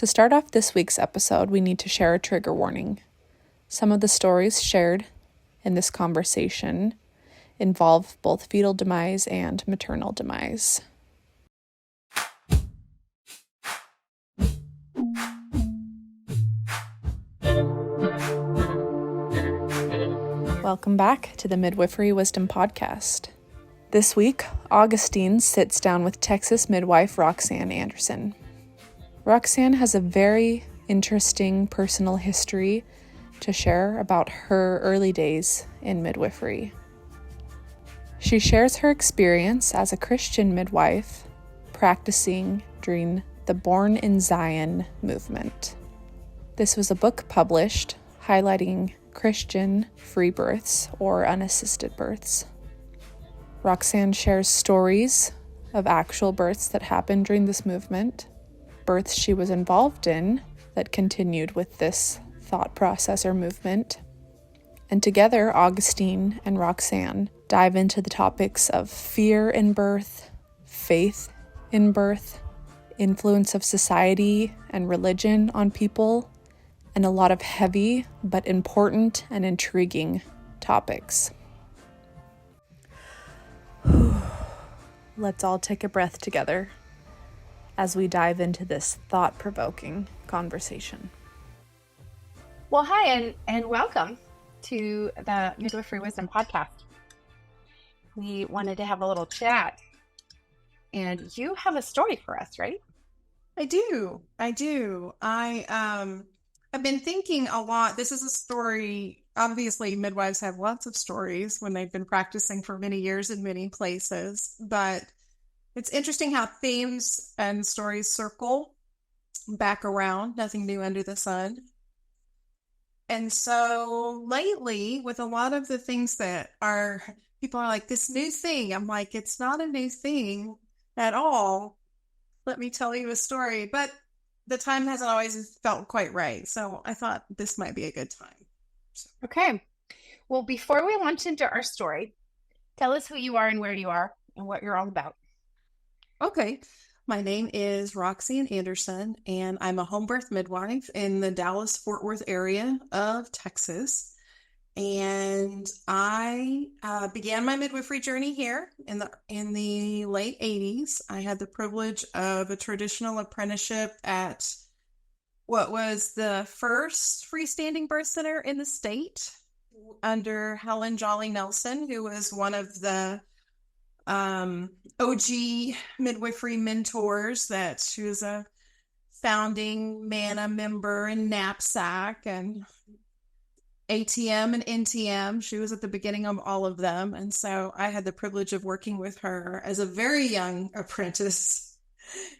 To start off this week's episode, we need to share a trigger warning. Some of the stories shared in this conversation involve both fetal demise and maternal demise. Welcome back to the Midwifery Wisdom Podcast. This week, Augustine sits down with Texas midwife Roxanne Anderson. Roxanne has a very interesting personal history to share about her early days in midwifery. She shares her experience as a Christian midwife practicing during the Born in Zion movement. This was a book published highlighting Christian free births or unassisted births. Roxanne shares stories of actual births that happened during this movement, births she was involved in that continued with this thought process or movement. And together, Augustine and Roxanne dive into the topics of fear in birth, faith in birth, influence of society and religion on people, and a lot of heavy but important and intriguing topics. Let's all take a breath together as we dive into this thought-provoking conversation. Well, hi, and welcome to the Midwifery Wisdom Podcast. We wanted to have a little chat, and you have a story for us, right? I do. I've been thinking a lot. This is a story. Obviously, midwives have lots of stories when they've been practicing for many years in many places, but it's interesting how themes and stories circle back around, nothing new under the sun. And so lately, with a lot of the things that people are like, this new thing, I'm like, it's not a new thing at all. Let me tell you a story. But the time hasn't always felt quite right. So I thought this might be a good time. Okay. Well, before we launch into our story, tell us who you are and where you are and what you're all about. Okay. My name is Roxanne Anderson, and I'm a home birth midwife in the Dallas-Fort Worth area of Texas. And I began my midwifery journey here in the late 80s. I had the privilege of a traditional apprenticeship at what was the first freestanding birth center in the state under Helen Jolly Nelson, who was one of the OG midwifery mentors. That she was a founding MANA member and NAPSAC and ATM and NTM. She was at the beginning of all of them. And so I had the privilege of working with her as a very young apprentice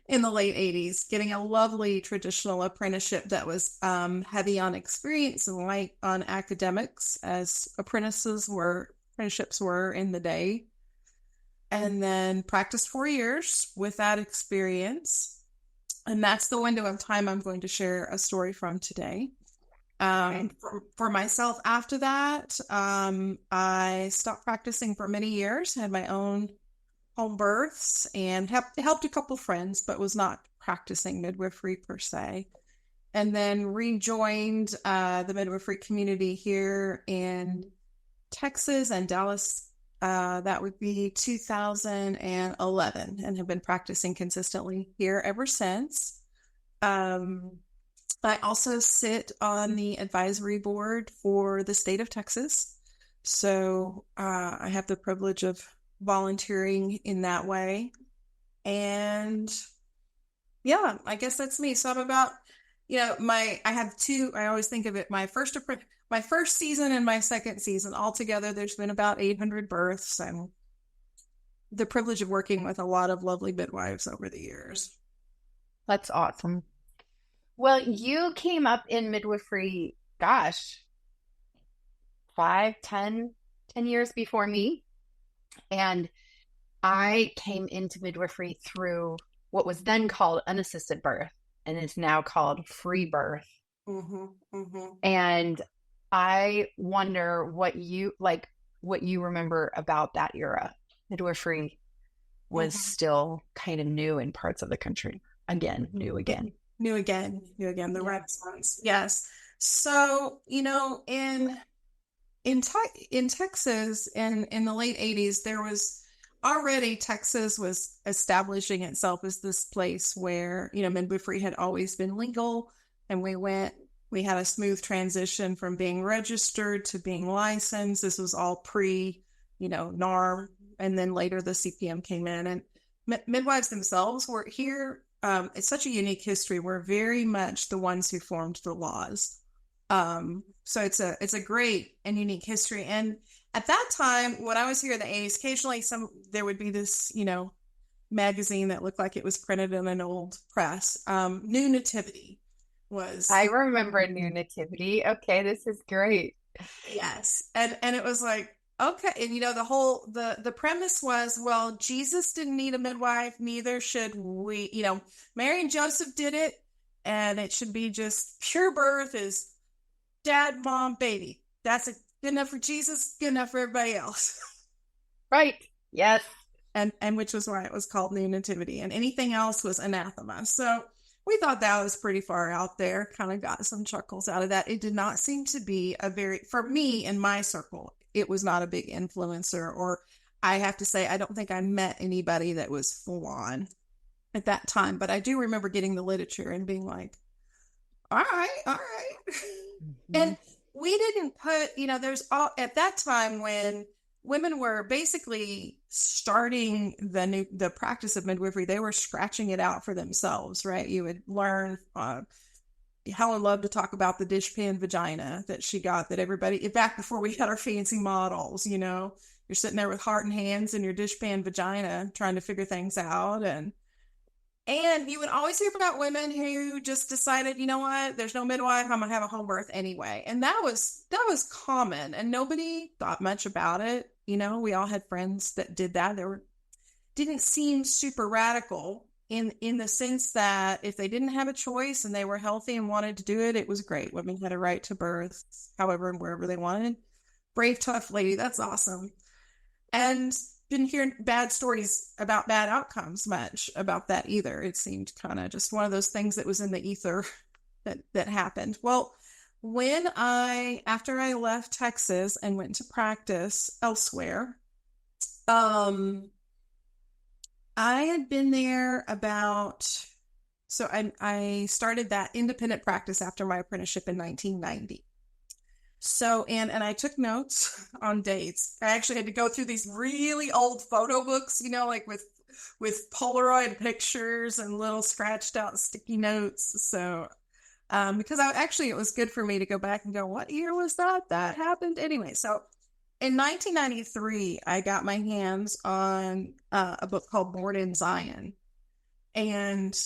in the late 80s, getting a lovely traditional apprenticeship that was heavy on experience and light on academics, as apprenticeships were in the day. And then practiced 4 years with that experience. And that's the window of time I'm going to share a story from today. For myself, after that, I stopped practicing for many years, had my own home births, and helped a couple friends, but was not practicing midwifery per se. And then rejoined the midwifery community here in Texas and Dallas. That would be 2011, and have been practicing consistently here ever since. I also sit on the advisory board for the state of Texas. So I have the privilege of volunteering in that way. And yeah, I guess that's me. So I'm about, I have two, I always think of it, my first season and my second season. Altogether, there's been about 800 births, and the privilege of working with a lot of lovely midwives over the years. That's awesome. Well, you came up in midwifery, 10 years before me. And I came into midwifery through what was then called unassisted birth and is now called free birth. Mm-hmm, mm-hmm. And I wonder what you remember about that era. Midwifery was still kind of new in parts of the country. New again. New again, the Renaissance. Yes. So, in Texas and in the late 80s, there was already Texas was establishing itself as this place where, midwifery had always been legal. And we had a smooth transition from being registered to being licensed. This was all NARM. And then later the CPM came in, and midwives themselves were here. It's such a unique history. We're very much the ones who formed the laws. So it's a great and unique history. And at that time, when I was here in the 80s, occasionally there would be this, magazine that looked like it was printed in an old press. New Nativity was. I remember New Nativity. Okay, this is great. Yes. And it was like, okay. And the premise was, well, Jesus didn't need a midwife, neither should we. Mary and Joseph did it, and it should be just pure birth is dad, mom, baby. That's good enough for Jesus, good enough for everybody else. Right. Yes. And which was why it was called New Nativity, and anything else was anathema. So we thought that was pretty far out there, kind of got some chuckles out of that. It did not seem to be for me in my circle, it was not a big influencer, or I have to say, I don't think I met anybody that was full on at that time. But I do remember getting the literature and being like, all right. Mm-hmm. And we didn't put, at that time when women were basically starting the practice of midwifery, they were scratching it out for themselves, right? You would learn, Helen loved to talk about the dishpan vagina that she got, that everybody, back before we had our fancy models, you're sitting there with heart and hands in your dishpan vagina trying to figure things out. And you would always hear about women who just decided, you know what, there's no midwife, I'm going to have a home birth anyway. And that was common, and nobody thought much about it. We all had friends that did that. Didn't seem super radical in the sense that if they didn't have a choice and they were healthy and wanted to do it, it was great. Women had a right to birth however and wherever they wanted. Brave, tough lady. That's awesome. And didn't hear bad stories about bad outcomes much about that either. It seemed kind of just one of those things that was in the ether that happened. Well, after I left Texas and went to practice elsewhere, I had been there I started that independent practice after my apprenticeship in 1990. So, and I took notes on dates. I actually had to go through these really old photo books, like with Polaroid pictures and little scratched out sticky notes. So, because it was good for me to go back and go, what year was that happened? Anyway, so in 1993, I got my hands on a book called Born in Zion. And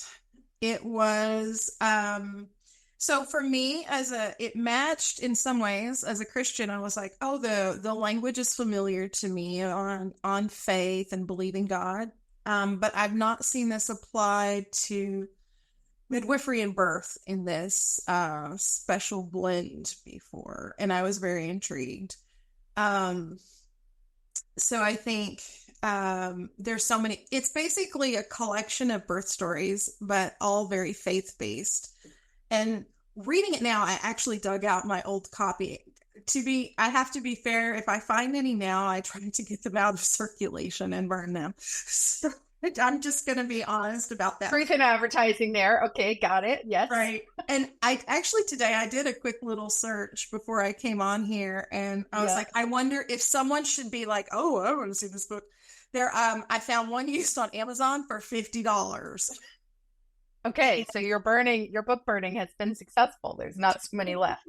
it was, so for me, it matched in some ways. As a Christian, I was like, oh, the language is familiar to me on faith and believing God. But I've not seen this applied to midwifery and birth in this special blend before. And I was very intrigued. So I think there's so many, it's basically a collection of birth stories, but all very faith-based. And reading it now, I actually dug out my old copy. I have to be fair, if I find any now, I try to get them out of circulation and burn them. So I'm just going to be honest about that. Truth in advertising there. Okay, got it. Yes. Right. And today I did a quick little search before I came on here, and I was like, I wonder if someone should be like, oh, I want to see this book. I found one used on Amazon for $50. Okay, so your book burning has been successful. There's not so many left.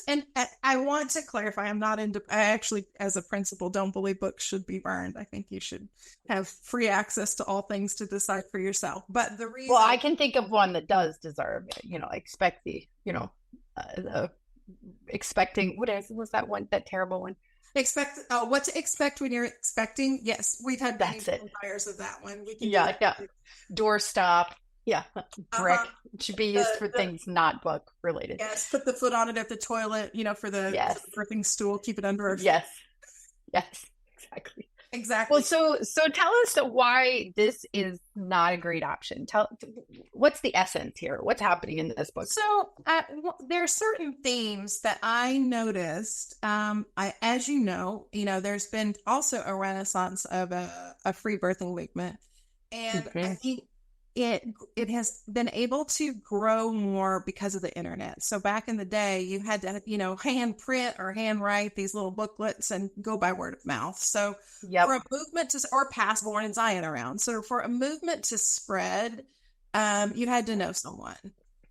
And I want to clarify, I actually, as a principle, don't believe books should be burned. I think you should have free access to all things to decide for yourself. But the reason... Well, I can think of one that does deserve it. Expect the expecting, was that one, that terrible one? What to expect when you're expecting. Yes, we've had many fires of that one. We can Doorstop. Yeah, brick. It should be used for things not book related. Yes, put the foot on it at the toilet, for the dripping stool, keep it under our feet. Yes, exactly. Exactly. Well, so tell us why this is not a great option. What's the essence here? What's happening in this book? So there are certain themes that I noticed. As you know, there's been also a renaissance of a free birthing movement, and I think it has been able to grow more because of the internet. So back in the day, you had to, hand print or hand write these little booklets and go by word of mouth. So for a movement or pass Born in Zion around. So for a movement to spread, you had to know someone.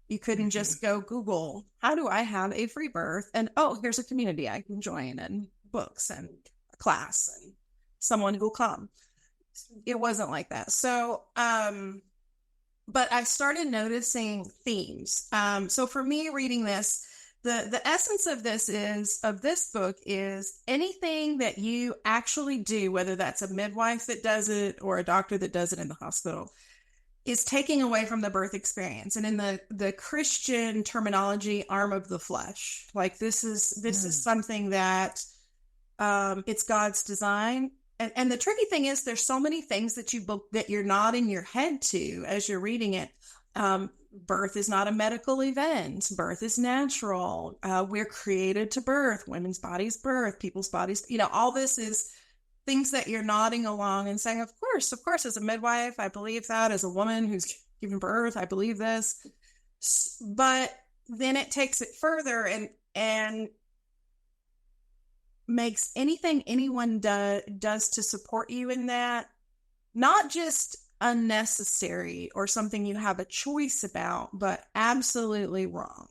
You couldn't just go Google, how do I have a free birth? And, oh, here's a community I can join, and books and a class and someone who will come. It wasn't like that. So, but I started noticing themes. So for me reading this, the essence of this book is anything that you actually do, whether that's a midwife that does it or a doctor that does it in the hospital, is taking away from the birth experience. And in the Christian terminology, arm of the flesh. Like this is something that it's God's design. And the tricky thing is there's so many things that you're nodding your head to as you're reading it. Birth is not a medical event. Birth is natural. We're created to birth. Women's bodies birth, people's bodies, all this is things that you're nodding along and saying, of course, as a midwife, I believe that. As a woman who's giving birth, I believe this. But then it takes it further and makes anything anyone does to support you in that not just unnecessary or something you have a choice about, but absolutely wrong,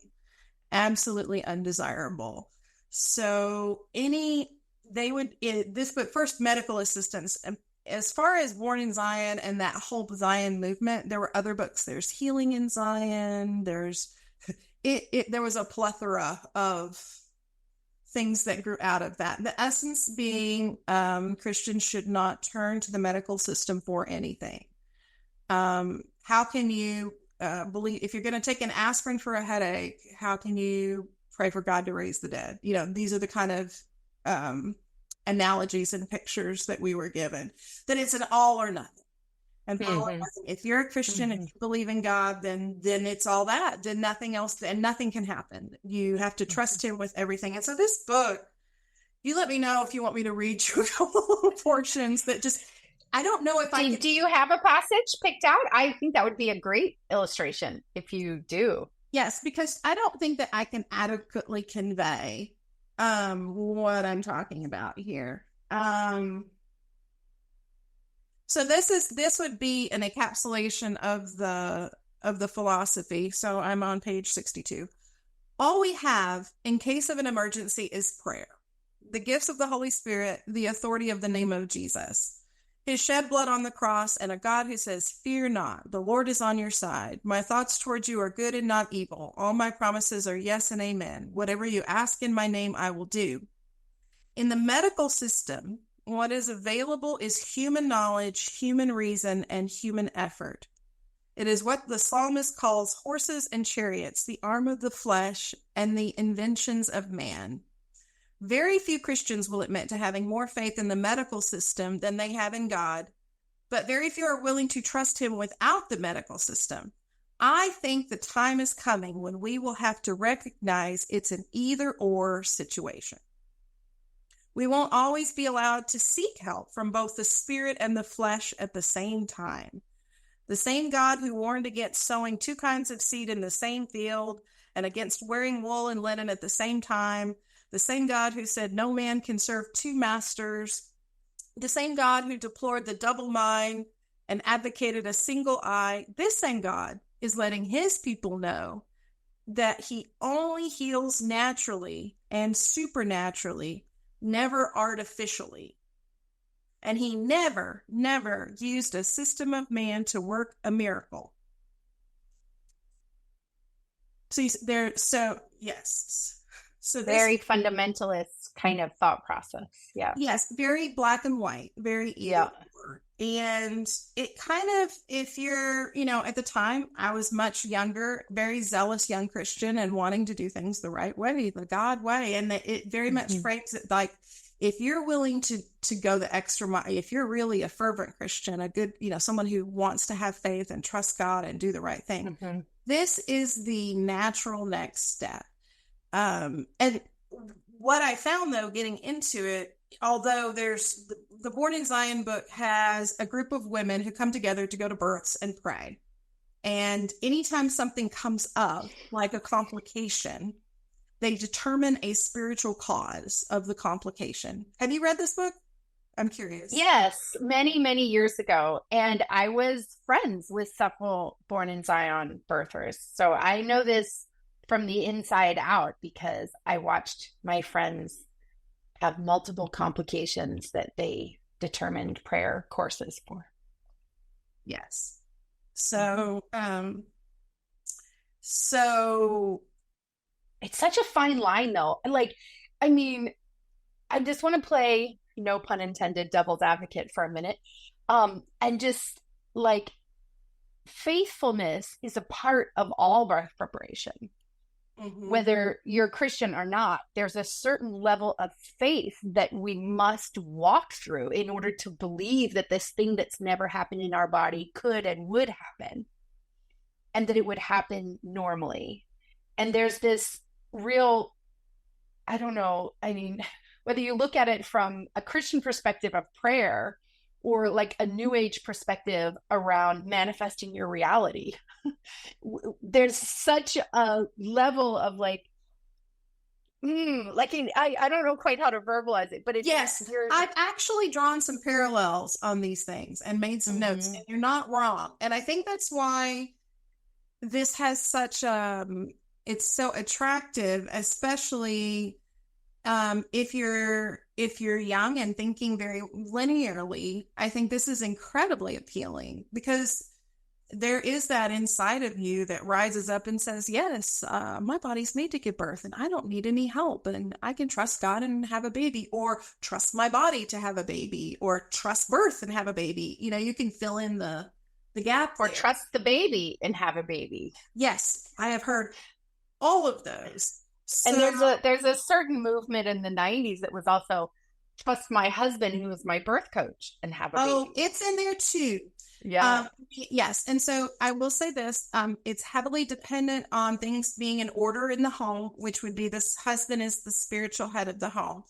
absolutely undesirable. So this book, first, medical assistance. As far as Born in Zion and that whole Zion movement, there were other books. There's Healing in Zion. There was a plethora of things that grew out of that. The essence being Christians should not turn to the medical system for anything. How can you believe, if you're going to take an aspirin for a headache, how can you pray for God to raise the dead? These are the kind of analogies and pictures that we were given, that it's an all or nothing. And if you're a Christian and you believe in God, then it's all that. Then nothing else, and nothing can happen. You have to trust him with everything. And so this book, you let me know if you want me to read you a couple of portions that just, I don't know if I can. Do you have a passage picked out? I think that would be a great illustration if you do. Yes, because I don't think that I can adequately convey what I'm talking about here. So this would be an encapsulation of the philosophy. So I'm on page 62. All we have in case of an emergency is prayer, the gifts of the Holy Spirit, the authority of the name of Jesus, his shed blood on the cross, and a God who says, "Fear not, the Lord is on your side. My thoughts towards you are good and not evil. All my promises are yes and amen. Whatever you ask in my name, I will do." In the medical system, what is available is human knowledge, human reason, and human effort. It is what the psalmist calls horses and chariots, the arm of the flesh, and the inventions of man. Very few Christians will admit to having more faith in the medical system than they have in God, but very few are willing to trust him without the medical system. I think the time is coming when we will have to recognize it's an either-or situation. We won't always be allowed to seek help from both the spirit and the flesh at the same time. The same God who warned against sowing two kinds of seed in the same field and against wearing wool and linen at the same time, the same God who said no man can serve two masters, the same God who deplored the double mind and advocated a single eye, this same God is letting his people know that he only heals naturally and supernaturally, never artificially. And he never used a system of man to work a miracle. Yes. So very fundamentalist kind of thought process. Yeah. Yes. Very black and white, very easy. Yeah. And it kind of, if you're, at the time I was much younger, very zealous young Christian and wanting to do things the right way, the God way. And it very much frames it like, if you're willing to go the extra mile, if you're really a fervent Christian, a good, someone who wants to have faith and trust God and do the right thing, this is the natural next step. And what I found, though, getting into it, although there's the Born in Zion book has a group of women who come together to go to births and pray. And anytime something comes up, like a complication, they determine a spiritual cause of the complication. Have you read this book? I'm curious. Yes, many, many years ago. And I was friends with several Born in Zion birthers. So I know this from the inside out because I watched my friends have multiple complications that they determined prayer courses for. Yes. So it's such a fine line, though. I just want to play, no pun intended, devil's advocate for a minute. And just like faithfulness is a part of all birth preparation. Whether you're Christian or not, there's a certain level of faith that we must walk through in order to believe that this thing that's never happened in our body could and would happen, and that it would happen normally. And there's this real, I don't know, whether you look at it from a Christian perspective of prayer or like a New Age perspective around manifesting your reality, there's such a level of I don't know quite how to verbalize it, but yes, I've actually drawn some parallels on these things and made some notes, and you're not wrong. And I think that's why this has such it's so attractive, especially if you're young and thinking very linearly. I think this is incredibly appealing because there is that inside of you that rises up and says, yes, my body's made to give birth and I don't need any help, and I can trust God and have a baby, or trust my body to have a baby, or trust birth and have a baby. You can fill in the gap. Or trust the baby and have a baby. Yes, I have heard all of those. So, and there's a certain movement in the 90s that was also trust my husband, who was my birth coach, and have a baby. Oh, it's in there too. Yeah. Yes. And so I will say this, it's heavily dependent on things being in order in the home, which would be this husband is the spiritual head of the home.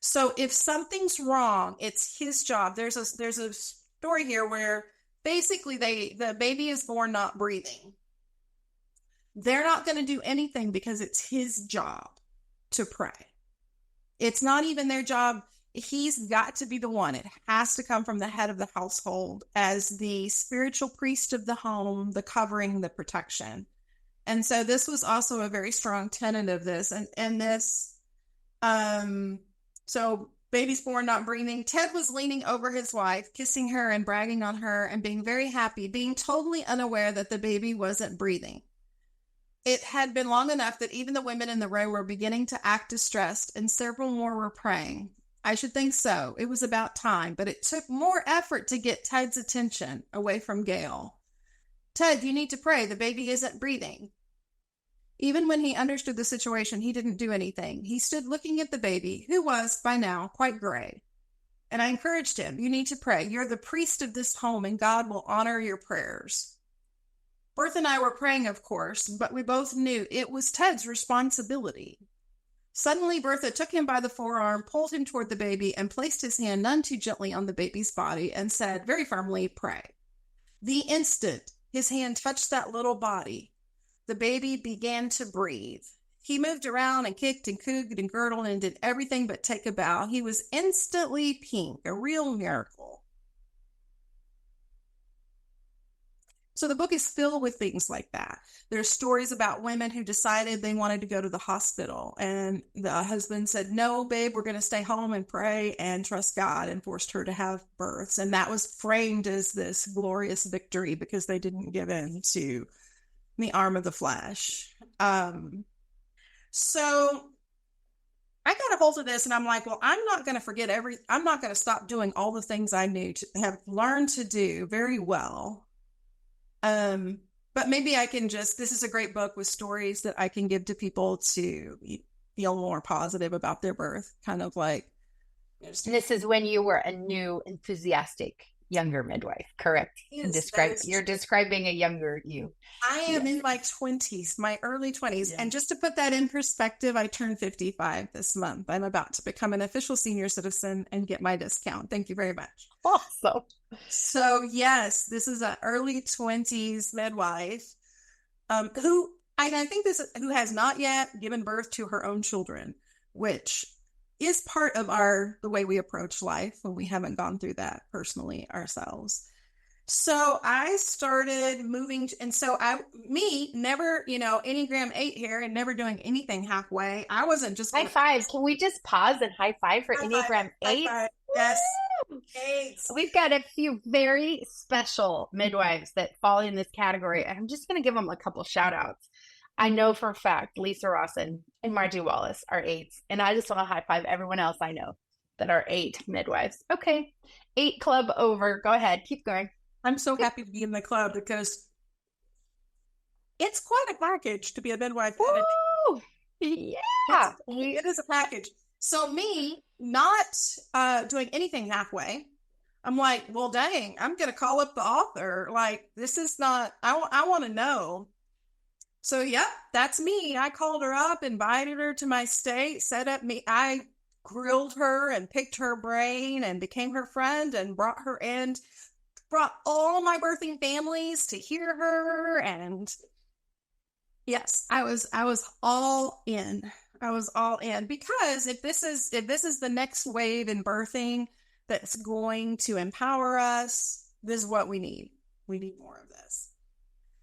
So if something's wrong, it's his job. There's a story here where basically the baby is born not breathing. They're not going to do anything because it's his job to pray. It's not even their job. He's got to be the one. It has to come from the head of the household as the spiritual priest of the home, the covering, the protection. And so this was also a very strong tenet of this. And this, so baby's born not breathing. Ted was leaning over his wife, kissing her and bragging on her and being very happy, being totally unaware that the baby wasn't breathing. It had been long enough that even the women in the row were beginning to act distressed, and several more were praying. I should think so. It was about time, but it took more effort to get Ted's attention away from Gail. Ted, you need to pray. The baby isn't breathing. Even when he understood the situation, he didn't do anything. He stood looking at the baby, who was, by now, quite gray. And I encouraged him, you need to pray. You're the priest of this home, and God will honor your prayers. Bertha and I were praying, of course, but we both knew it was Ted's responsibility. Suddenly, Bertha took him by the forearm, pulled him toward the baby, and placed his hand none too gently on the baby's body and said very firmly, pray. The instant his hand touched that little body, the baby began to breathe. He moved around and kicked and cooed and gurgled and did everything but take a bow. He was instantly pink, a real miracle. So the book is filled with things like that. There's stories about women who decided they wanted to go to the hospital, and the husband said, no, babe, we're going to stay home and pray and trust God, and forced her to have births. And that was framed as this glorious victory because they didn't give in to the arm of the flesh. So I got a hold of this and I'm like, well, I'm not going to I'm not going to stop doing all the things I knew to have learned to do very well. But maybe I can this is a great book with stories that I can give to people to feel more positive about their birth, kind of like There's- And this is when you were a new, enthusiastic, younger midwife, correct? Yes, You're describing a younger you. I am in my 20s, my early 20s. Yeah. And just to put that in perspective, I turned 55 this month. I'm about to become an official senior citizen and get my discount. Thank you very much. Awesome. So, yes, this is an early 20s midwife who I think who has not yet given birth to her own children, which is part of the way we approach life when we haven't gone through that personally ourselves. So I started moving, and so never, Enneagram 8 here and never doing anything halfway. I wasn't just High five. Can we just pause and high five for Enneagram 8? Yes. Woo! 8. We've got a few very special midwives that fall in this category. I'm just going to give them a couple shout outs. I know for a fact Lisa Rawson and Margie Wallace are 8s, and I just want to high five everyone else I know that are 8 midwives. Okay, 8 club over. Go ahead, keep going. I'm so happy to be in the club because it's quite a package to be a midwife. Woo! Yeah, It is a package. So me not doing anything halfway, I'm like, well, dang, I'm going to call up the author. Like, this is not, I want to know. So, yep, that's me. I called her up, invited her to my state, I grilled her and picked her brain and became her friend and brought her in, brought all my birthing families to hear her. And yes, I was all in. I was all in because if this is the next wave in birthing that's going to empower us, this is what we need. We need more of this.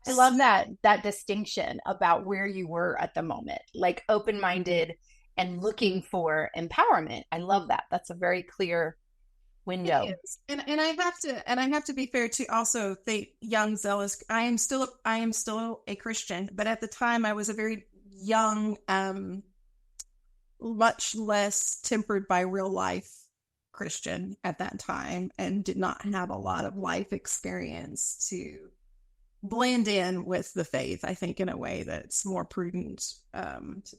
I love that distinction about where you were at the moment, like open-minded and looking for empowerment. I love that. That's a very clear window. And I have to be fair to also the young zealous. I am still a Christian, but at the time I was a very young, much less tempered by real life Christian at that time, and did not have a lot of life experience to blend in with the faith, I think, in a way that's more prudent.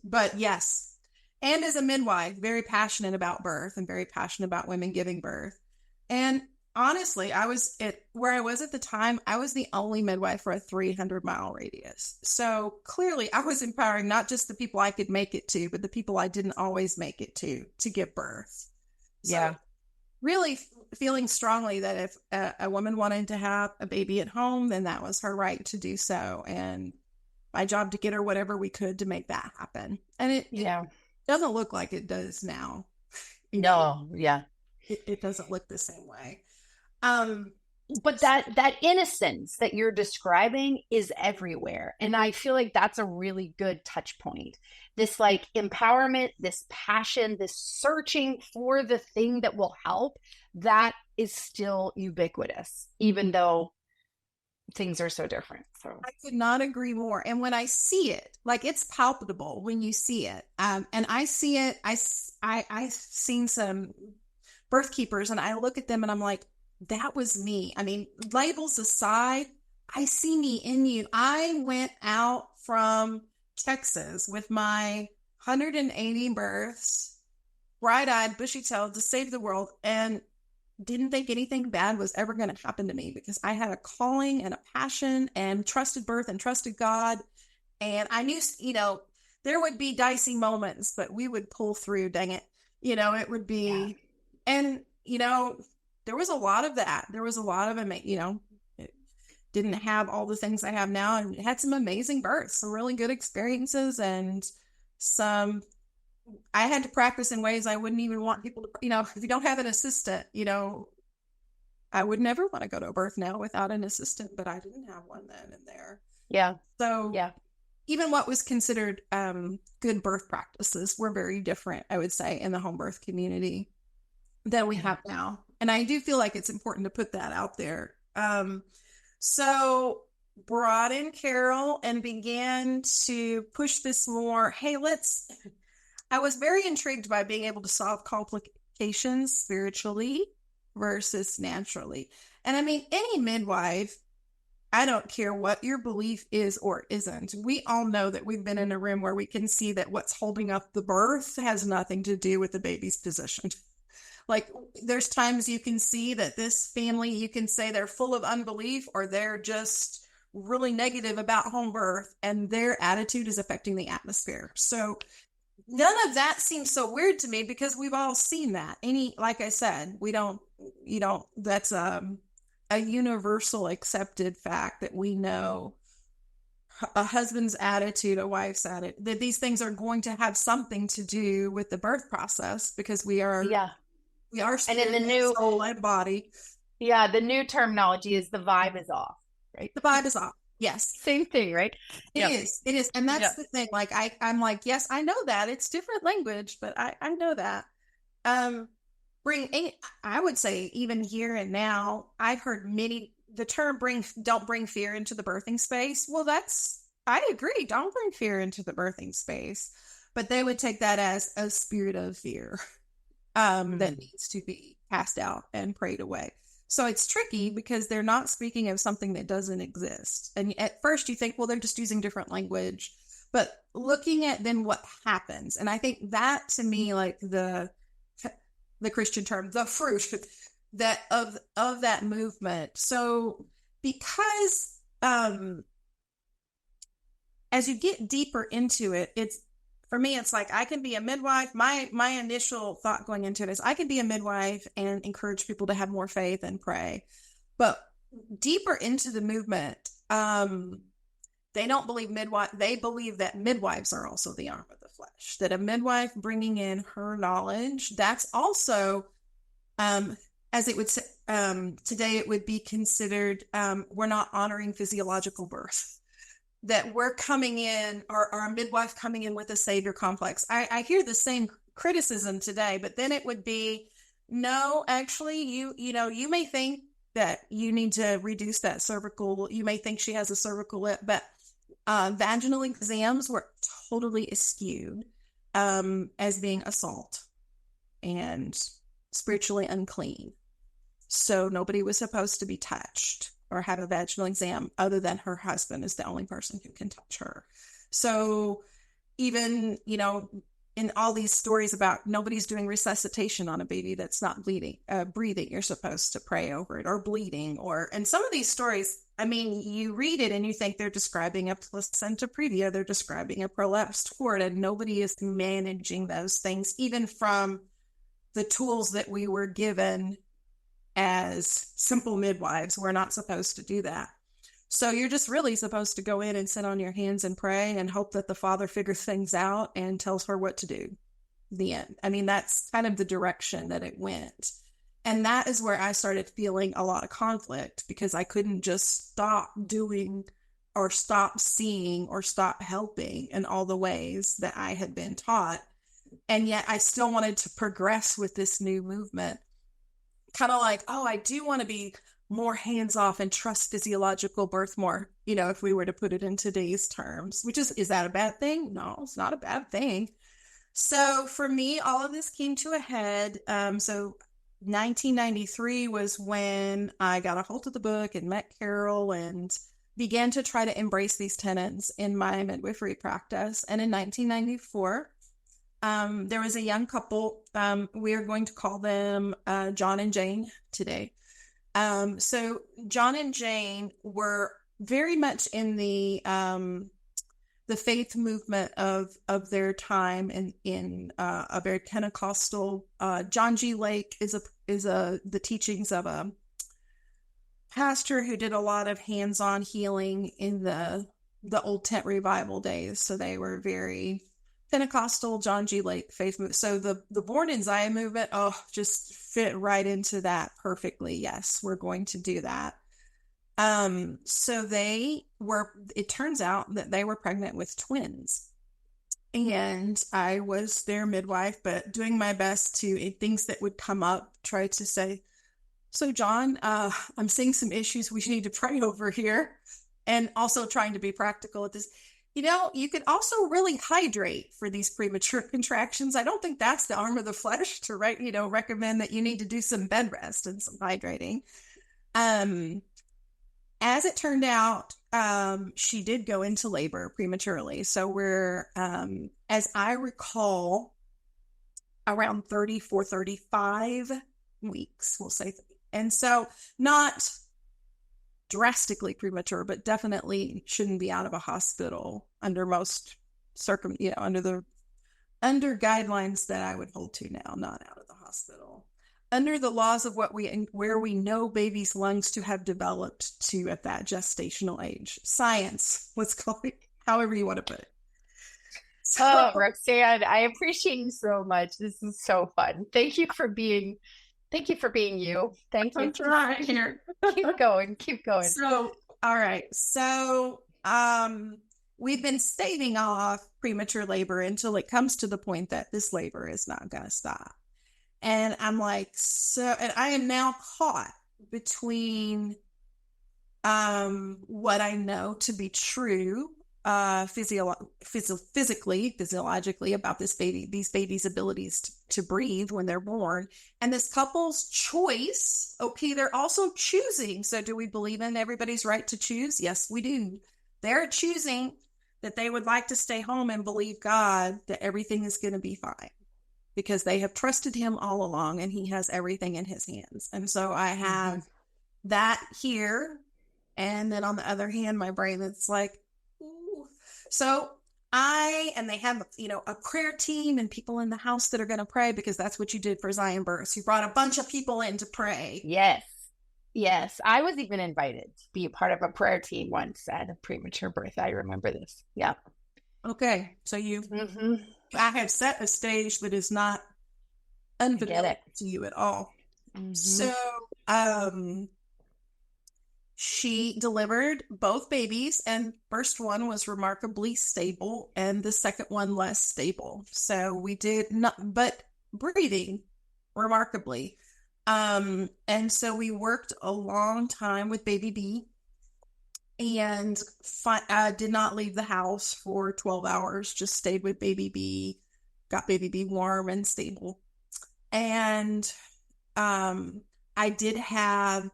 But yes, and as a midwife, very passionate about birth and very passionate about women giving birth. And honestly, where I was at the time, I was the only midwife for a 300-mile radius. So clearly I was empowering not just the people I could make it to, but the people I didn't always make it to give birth. Yeah. So really feeling strongly that if a woman wanted to have a baby at home, then that was her right to do so. And my job to get her whatever we could to make that happen. And it doesn't look like it does now. No, yeah. It doesn't look the same way. But that innocence that you're describing is everywhere. And I feel like that's a really good touch point. This like empowerment, this passion, this searching for the thing that will help, that is still ubiquitous, even though things are so different. So I could not agree more. And when I see it, like, it's palpable when you see it. And I see it, I've seen some birth keepers and I look at them and I'm like, that was me. I mean, labels aside, I see me in you. I went out from Texas with my 180 births, bright-eyed, bushy-tailed, to save the world, and didn't think anything bad was ever going to happen to me because I had a calling and a passion and trusted birth and trusted God. And I knew, there would be dicey moments, but we would pull through, dang it. It would be, and, there was a lot of that. There was a lot of it, it didn't have all the things I have now, and it had some amazing births, some really good experiences, and I had to practice in ways I wouldn't even want people to, if you don't have an assistant, I would never want to go to a birth now without an assistant, but I didn't have one then and there. Yeah. So even what was considered good birth practices were very different, I would say, in the home birth community than we have now. And I do feel like it's important to put that out there. So brought in Carol and began to push this more. Hey, I was very intrigued by being able to solve complications spiritually versus naturally. And I mean, any midwife, I don't care what your belief is or isn't. We all know that we've been in a room where we can see that what's holding up the birth has nothing to do with the baby's position. Like, there's times you can see that this family, you can say they're full of unbelief or they're just really negative about home birth, and their attitude is affecting the atmosphere. So none of that seems so weird to me because we've all seen that. Like I said, that's a universal accepted fact that we know a husband's attitude, a wife's attitude, that these things are going to have something to do with the birth process, because we are and in the new soul and body. The new terminology is the vibe is off, right? The vibe is off. Yes. Same thing, right? It is. And that's the thing. Like, I'm like, yes, I know that. It's different language, but I know that. I would say even here and now, I've heard the term don't bring fear into the birthing space. Well, I agree. Don't bring fear into the birthing space, but they would take that as a spirit of fear, that needs to be cast out and prayed away. So it's tricky because they're not speaking of something that doesn't exist. And at first you think, well, they're just using different language, but looking at then what happens. And I think that, to me, like the Christian term, the fruit that of that movement. So because as you get deeper into it, for me, it's like I can be a midwife. My initial thought going into it is I can be a midwife and encourage people to have more faith and pray. But deeper into the movement, they don't believe midwife. They believe that midwives are also the arm of the flesh, that a midwife bringing in her knowledge, that's also, as it would say, today it would be considered, we're not honoring physiological birth. That we're coming in, or our midwife coming in with a savior complex. I hear the same criticism today, but then it would be, no, actually, you may think that you need to reduce that cervical. You may think she has a cervical lip, but vaginal exams were totally eschewed as being assault and spiritually unclean. So nobody was supposed to be touched or have a vaginal exam other than her husband is the only person who can touch her. So even, in all these stories about nobody's doing resuscitation on a baby that's not breathing, you're supposed to pray over it, or bleeding, and some of these stories, I mean, you read it and you think they're describing a placenta previa, they're describing a prolapsed cord, and nobody is managing those things, even from the tools that we were given as simple midwives. We're not supposed to do that. So you're just really supposed to go in and sit on your hands and pray and hope that the Father figures things out and tells her what to do. The end. I mean, that's kind of the direction that it went. And that is where I started feeling a lot of conflict, because I couldn't just stop doing or stop seeing or stop helping in all the ways that I had been taught. And yet I still wanted to progress with this new movement. Kind of like, I do want to be more hands-off and trust physiological birth more, if we were to put it in today's terms, is that a bad thing? No, it's not a bad thing. So for me, all of this came to a head. So 1993 was when I got a hold of the book and met Carol and began to try to embrace these tenets in my midwifery practice. And in 1994, there was a young couple. We are going to call them John and Jane today. So John and Jane were very much in the faith movement of their time, and in a very Pentecostal. John G. Lake is the teachings of a pastor who did a lot of hands-on healing in the old tent revival days. So they were very Pentecostal, John G. Lake faith movement. So the Born in Zion movement, just fit right into that perfectly. Yes, we're going to do that. So it turns out that they were pregnant with twins. And I was their midwife, but doing my best to, in things that would come up, try to say, so John, I'm seeing some issues we need to pray over here. And also trying to be practical at this. You could also really hydrate for these premature contractions. I don't think that's the arm of the flesh to recommend that you need to do some bed rest and some hydrating. As it turned out, she did go into labor prematurely. So as I recall, around 34, 35 weeks, we'll say. And so not drastically premature, but definitely shouldn't be out of a hospital under most under guidelines that I would hold to now, not out of the hospital. Under the laws of where we know babies' lungs to have developed to at that gestational age. Science, let's call it, however you want to put it. Oh, Roxanne, I appreciate you so much. This is so fun. Thank you for being you. Thank you. I'm trying here. Keep going. So, all right. So, we've been staving off premature labor until it comes to the point that this labor is not going to stop. And I'm like, and I am now caught between what I know to be true physiologically about these babies' abilities to breathe when they're born, and this couple's choice. Okay, they're also choosing. So do we believe in everybody's right to choose? Yes, we do. They're choosing that they would like to stay home and believe God that everything is going to be fine because they have trusted him all along and he has everything in his hands. And so I have that here. And then on the other hand, my brain is like, ooh. So they have, a prayer team and people in the house that are going to pray, because that's what you did for Zion births. You brought a bunch of people in to pray. Yes. I was even invited to be a part of a prayer team once at a premature birth. I remember this. Yeah. Okay. So I have set a stage that is not unfamiliar to you at all. Mm-hmm. So, she delivered both babies, and first one was remarkably stable and the second one less stable. So we did not, but breathing remarkably. And so we worked a long time with baby B and did not leave the house for 12 hours, just stayed with baby B, got baby B warm and stable. And I did have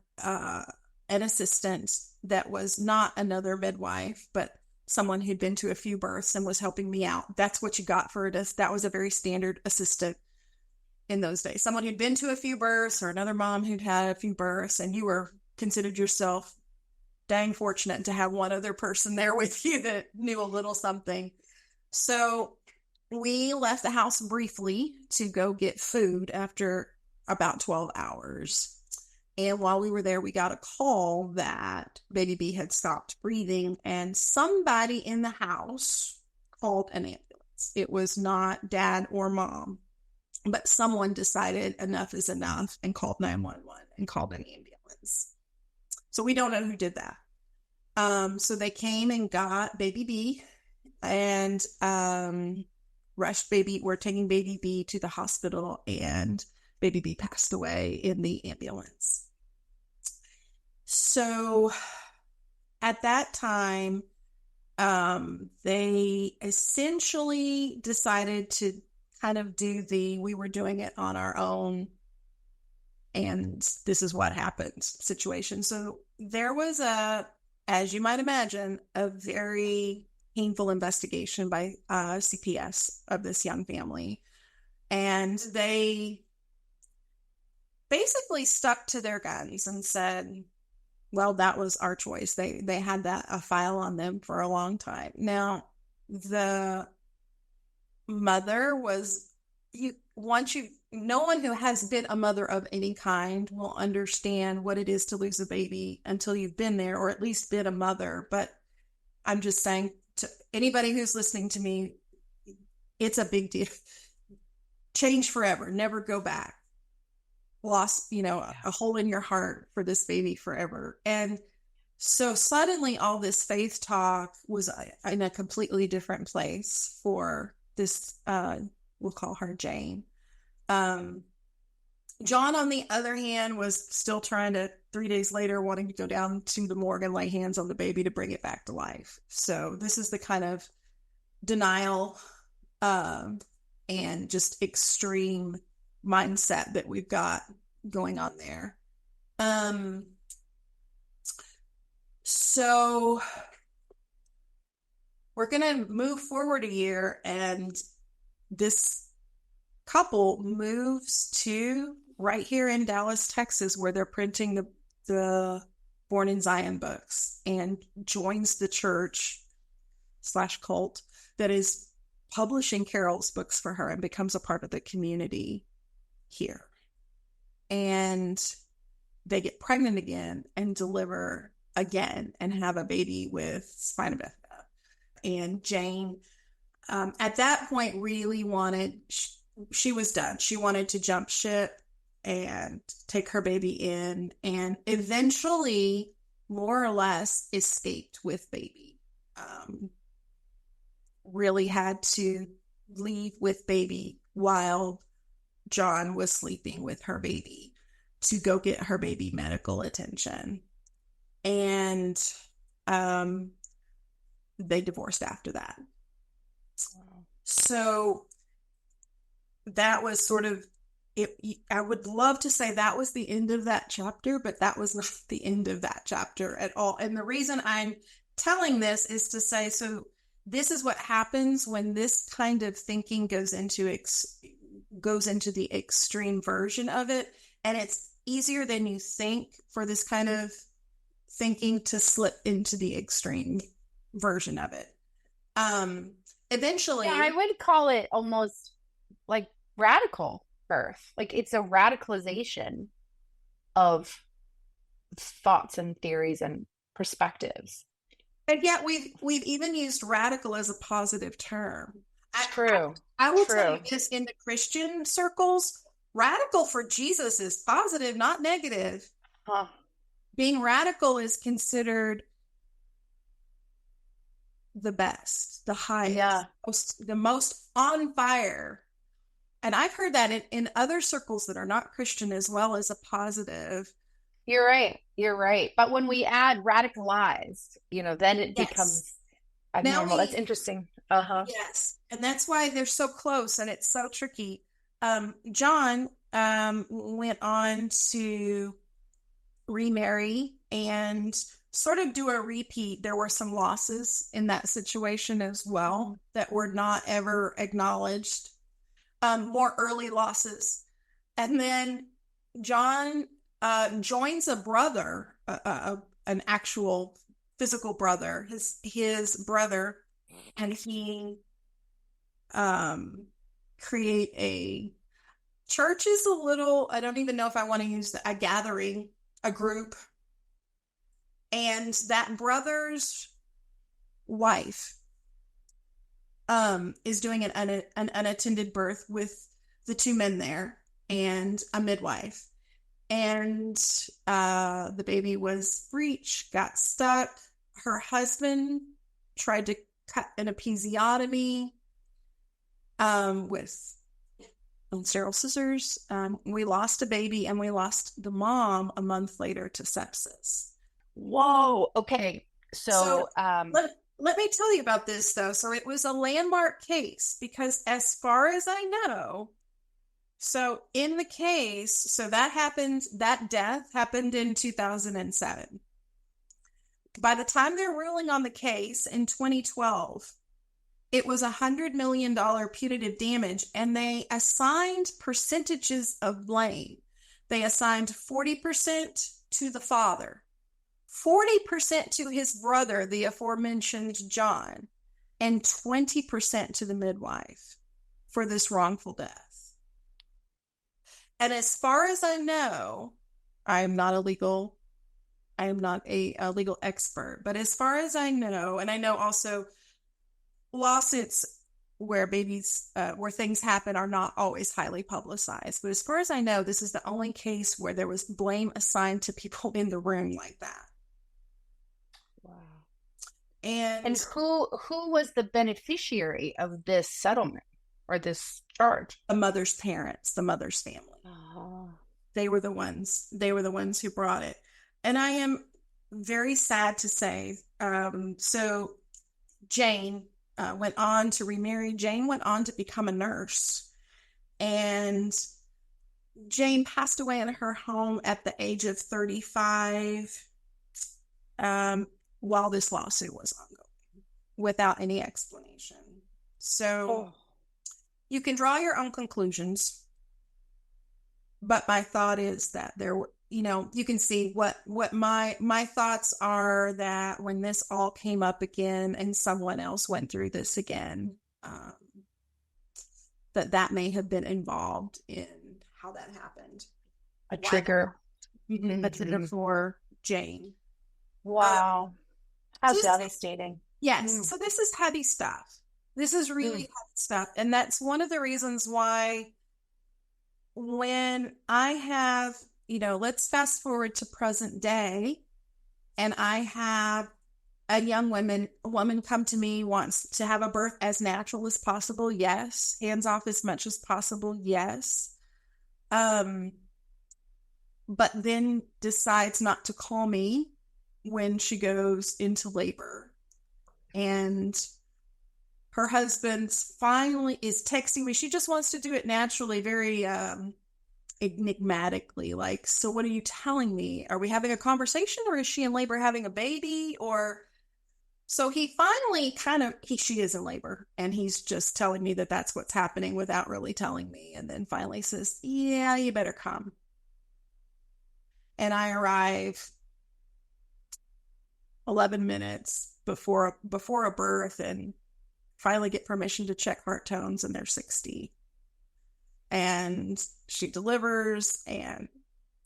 an assistant that was not another midwife, but someone who'd been to a few births and was helping me out. That's what you got for it. That was a very standard assistant in those days. Someone who'd been to a few births, or another mom who'd had a few births, and you were considered yourself dang fortunate to have one other person there with you that knew a little something. So we left the house briefly to go get food after about 12 hours. And while we were there, we got a call that baby B had stopped breathing, and somebody in the house called an ambulance. It was not dad or mom, but someone decided enough is enough and called 911 and called an ambulance. So we don't know who did that. So they came and got baby B and we're taking baby B to the hospital, and baby B passed away in the ambulance. So at that time, they essentially decided to kind of we were doing it on our own, and this is what happened situation. So there was as you might imagine, a very painful investigation by CPS of this young family. And they basically stuck to their guns and said, well, that was our choice. They had a file on them for a long time. Now, the mother no one who has been a mother of any kind will understand what it is to lose a baby until you've been there, or at least been a mother. But I'm just saying to anybody who's listening to me, it's a big deal. Change forever, never go back. Lost, a hole in your heart for this baby forever. And so suddenly all this faith talk was in a completely different place for this, we'll call her Jane. John, on the other hand, was still trying to, 3 days later, wanting to go down to the morgue and lay hands on the baby to bring it back to life. So this is the kind of denial and just extreme mindset that we've got going on there. So we're going to move forward a year, and this couple moves to right here in Dallas, Texas, where they're printing the Born in Zion books, and joins the church / cult that is publishing Carol's books for her, and becomes a part of the community here. And they get pregnant again and deliver again and have a baby with spina bifida. And Jane, at that point, really she was done. She wanted to jump ship and take her baby in, and eventually, more or less, escaped with baby. Really had to leave with baby while John was sleeping with her baby to go get her baby medical attention. And they divorced after that. Wow. So that was sort of it. I would love to say that was the end of that chapter, but that was not the end of that chapter at all. And the reason I'm telling this is to say, so this is what happens when this kind of thinking goes into the extreme version of it. And it's easier than you think for this kind of thinking to slip into the extreme version of it. Eventually, yeah, I would call it almost like radical birth. Like it's a radicalization of thoughts and theories and perspectives. And yet we've even used radical as a positive term. True. I will tell you this, in the Christian circles, radical for Jesus is positive, not negative. Huh. Being radical is considered the best, the highest, the most on fire. And I've heard that in other circles that are not Christian as well, as a positive. You're right. But when we add radicalized, then it becomes abnormal. That's interesting. Yes. And that's why they're so close, and it's so tricky. John went on to remarry and sort of do a repeat. There were some losses in that situation as well that were not ever acknowledged. More early losses. And then John joins a brother, an actual physical brother, his brother, and he create a church is a little, I don't even know if I want to use a gathering, a group. And that brother's wife is doing an unattended birth with the two men there and a midwife. And the baby was breech, got stuck. Her husband tried to cut an episiotomy with sterile scissors. We lost a baby, and we lost the mom a month later to sepsis. Whoa. Okay. So let me tell you about this, though. So it was a landmark case because, as far as I know, so in the case, so that death happened in 2007. By the time they're ruling on the case in 2012, it was $100 million punitive damage, and they assigned percentages of blame. They assigned 40% to the father, 40% to his brother, the aforementioned John, and 20% to the midwife for this wrongful death. And as far as I know, I am not a legal expert, but as far as I know, and I know also lawsuits where where things happen are not always highly publicized. But as far as I know, this is the only case where there was blame assigned to people in the room like that. Wow. And who was the beneficiary of this settlement or this charge? The mother's parents, the mother's family. Oh. They were the ones who brought it. And I am very sad to say, so Jane went on to remarry. Jane went on to become a nurse. And Jane passed away in her home at the age of 35 while this lawsuit was ongoing without any explanation. So you can draw your own conclusions, but my thought is that you can see what my thoughts are, that when this all came up again and someone else went through this again, that may have been involved in how that happened. A trigger. A trigger for Jane. Wow. How devastating. Yes. So this is heavy stuff. This is really heavy stuff. And that's one of the reasons why when I have, let's fast forward to present day, and I have a woman come to me, wants to have a birth as natural as possible. Yes. Hands off as much as possible. Yes. But then decides not to call me when she goes into labor. And her husband finally is texting me. She just wants to do it naturally, very enigmatically. Like, so what are you telling me? Are we having a conversation, or is she in labor having a baby? So he finally she is in labor, and he's just telling me that that's what's happening without really telling me. And then finally says, yeah, you better come. And I arrive 11 minutes before a birth, and finally get permission to check heart tones, and they're 60. And she delivers, and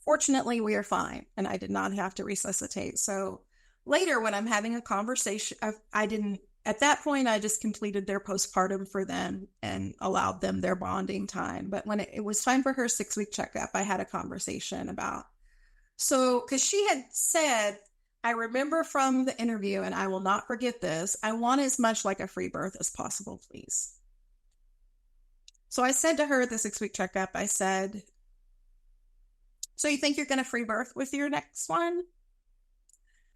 fortunately we are fine, and I did not have to resuscitate. So later, when I'm having a conversation, at that point, I just completed their postpartum for them and allowed them their bonding time. But when it was time for her 6-week checkup, I had a conversation because she had said, I remember from the interview, and I will not forget this, I want as much like a free birth as possible, please. So I said to her at the 6-week checkup, I said, so you think you're going to free birth with your next one?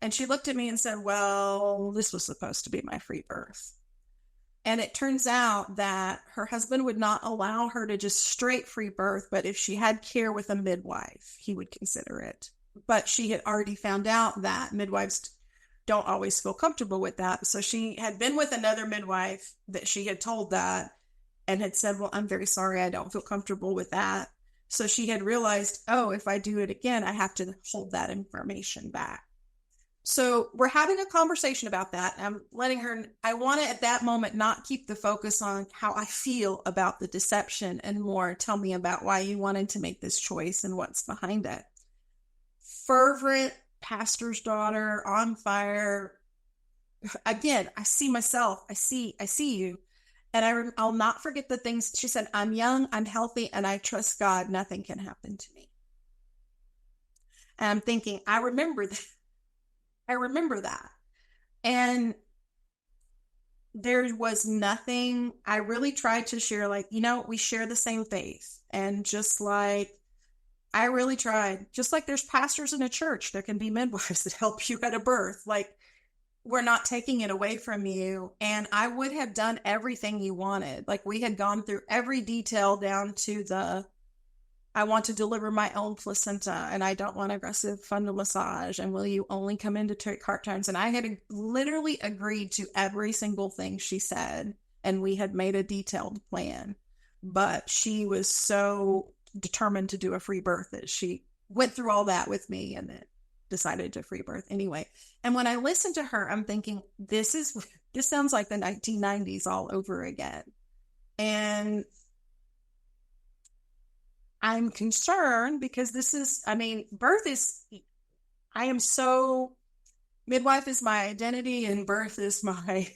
And she looked at me and said, well, this was supposed to be my free birth. And it turns out that her husband would not allow her to just straight free birth, but if she had care with a midwife, he would consider it. But she had already found out that midwives don't always feel comfortable with that. So she had been with another midwife that she had told that, and had said, well, I'm very sorry, I don't feel comfortable with that. So she had realized, oh, if I do it again, I have to hold that information back. So we're having a conversation about that. I'm letting her, I want to at that moment not keep the focus on how I feel about the deception, and more tell me about why you wanted to make this choice and what's behind it. Fervent pastor's daughter, on fire. Again, I see myself. I see you. And I'll not forget the things she said. I'm young, I'm healthy, and I trust God. Nothing can happen to me. And I'm thinking, I remember that. And there was nothing. I really tried to share, we share the same faith. And I really tried. Just like there's pastors in a church, there can be midwives that help you at a birth. We're not taking it away from you. And I would have done everything you wanted. We had gone through every detail down to I want to deliver my own placenta, and I don't want aggressive fundal massage, and will you only come in to take heart tones? And I had literally agreed to every single thing she said, and we had made a detailed plan. But she was so determined to do a free birth that she went through all that with me, and then decided to free birth anyway. And when I listened to her, I'm thinking, this sounds like the 1990s all over again. And I'm concerned because midwife is my identity, and birth is my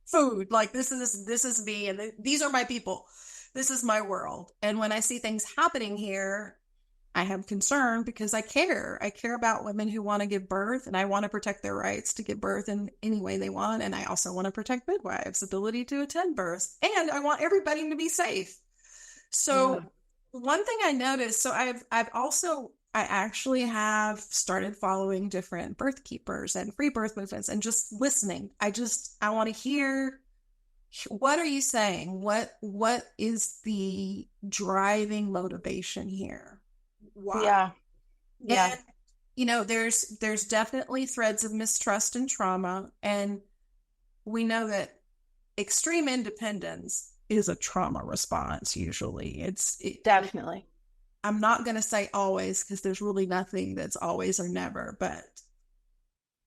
food. This is me, and these are my people. This is my world. And when I see things happening here, I have concern because I care. I care about women who want to give birth, and I want to protect their rights to give birth in any way they want. And I also want to protect midwives' ability to attend births, and I want everybody to be safe. So one thing I noticed, so I actually have started following different birth keepers and free birth movements and just listening. I want to hear, what are you saying? What is the driving motivation here? Why? Yeah. And, there's definitely threads of mistrust and trauma. And we know that extreme independence is a trauma response. Usually Definitely. I'm not going to say always, because there's really nothing that's always or never, but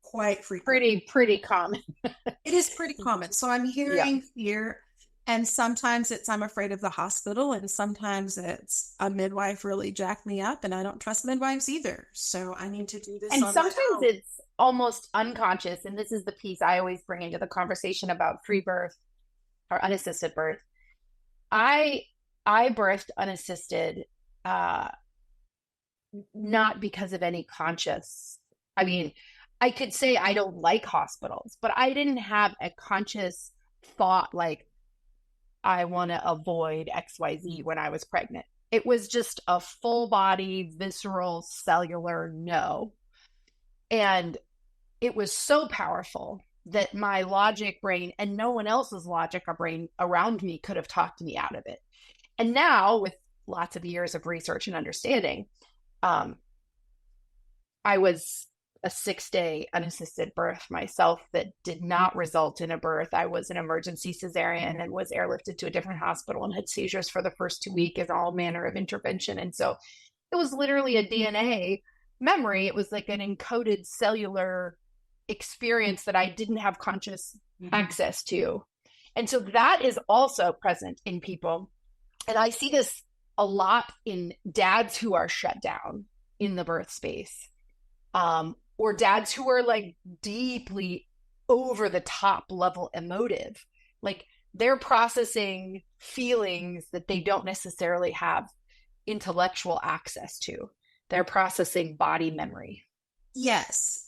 quite frequent. Pretty common. It is pretty common. So I'm hearing fear, and sometimes it's I'm afraid of the hospital, and sometimes it's a midwife really jacked me up, and I don't trust midwives either. So I need to do this. And on sometimes my own. it's almost unconscious. And this is the piece I always bring into the conversation about free birth or unassisted birth. I birthed unassisted, not because of any conscious. I mean, I could say I don't like hospitals, but I didn't have a conscious thought like I want to avoid XYZ when I was pregnant. It was just a full body, visceral, cellular no. And it was so powerful that my logic brain and no one else's logic or brain around me could have talked me out of it. And now, with lots of years of research and understanding, I was a 6-day unassisted birth myself that did not result in a birth. I was an emergency cesarean and was airlifted to a different hospital and had seizures for the first 2 weeks and all manner of intervention. And so it was literally a DNA memory. It was like an encoded cellular experience that I didn't have conscious access to. And so that is also present in people. And I see this a lot in dads who are shut down in the birth space, or dads who are like deeply over the top level emotive. Like they're processing feelings that they don't necessarily have intellectual access to. They're processing body memory. Yes.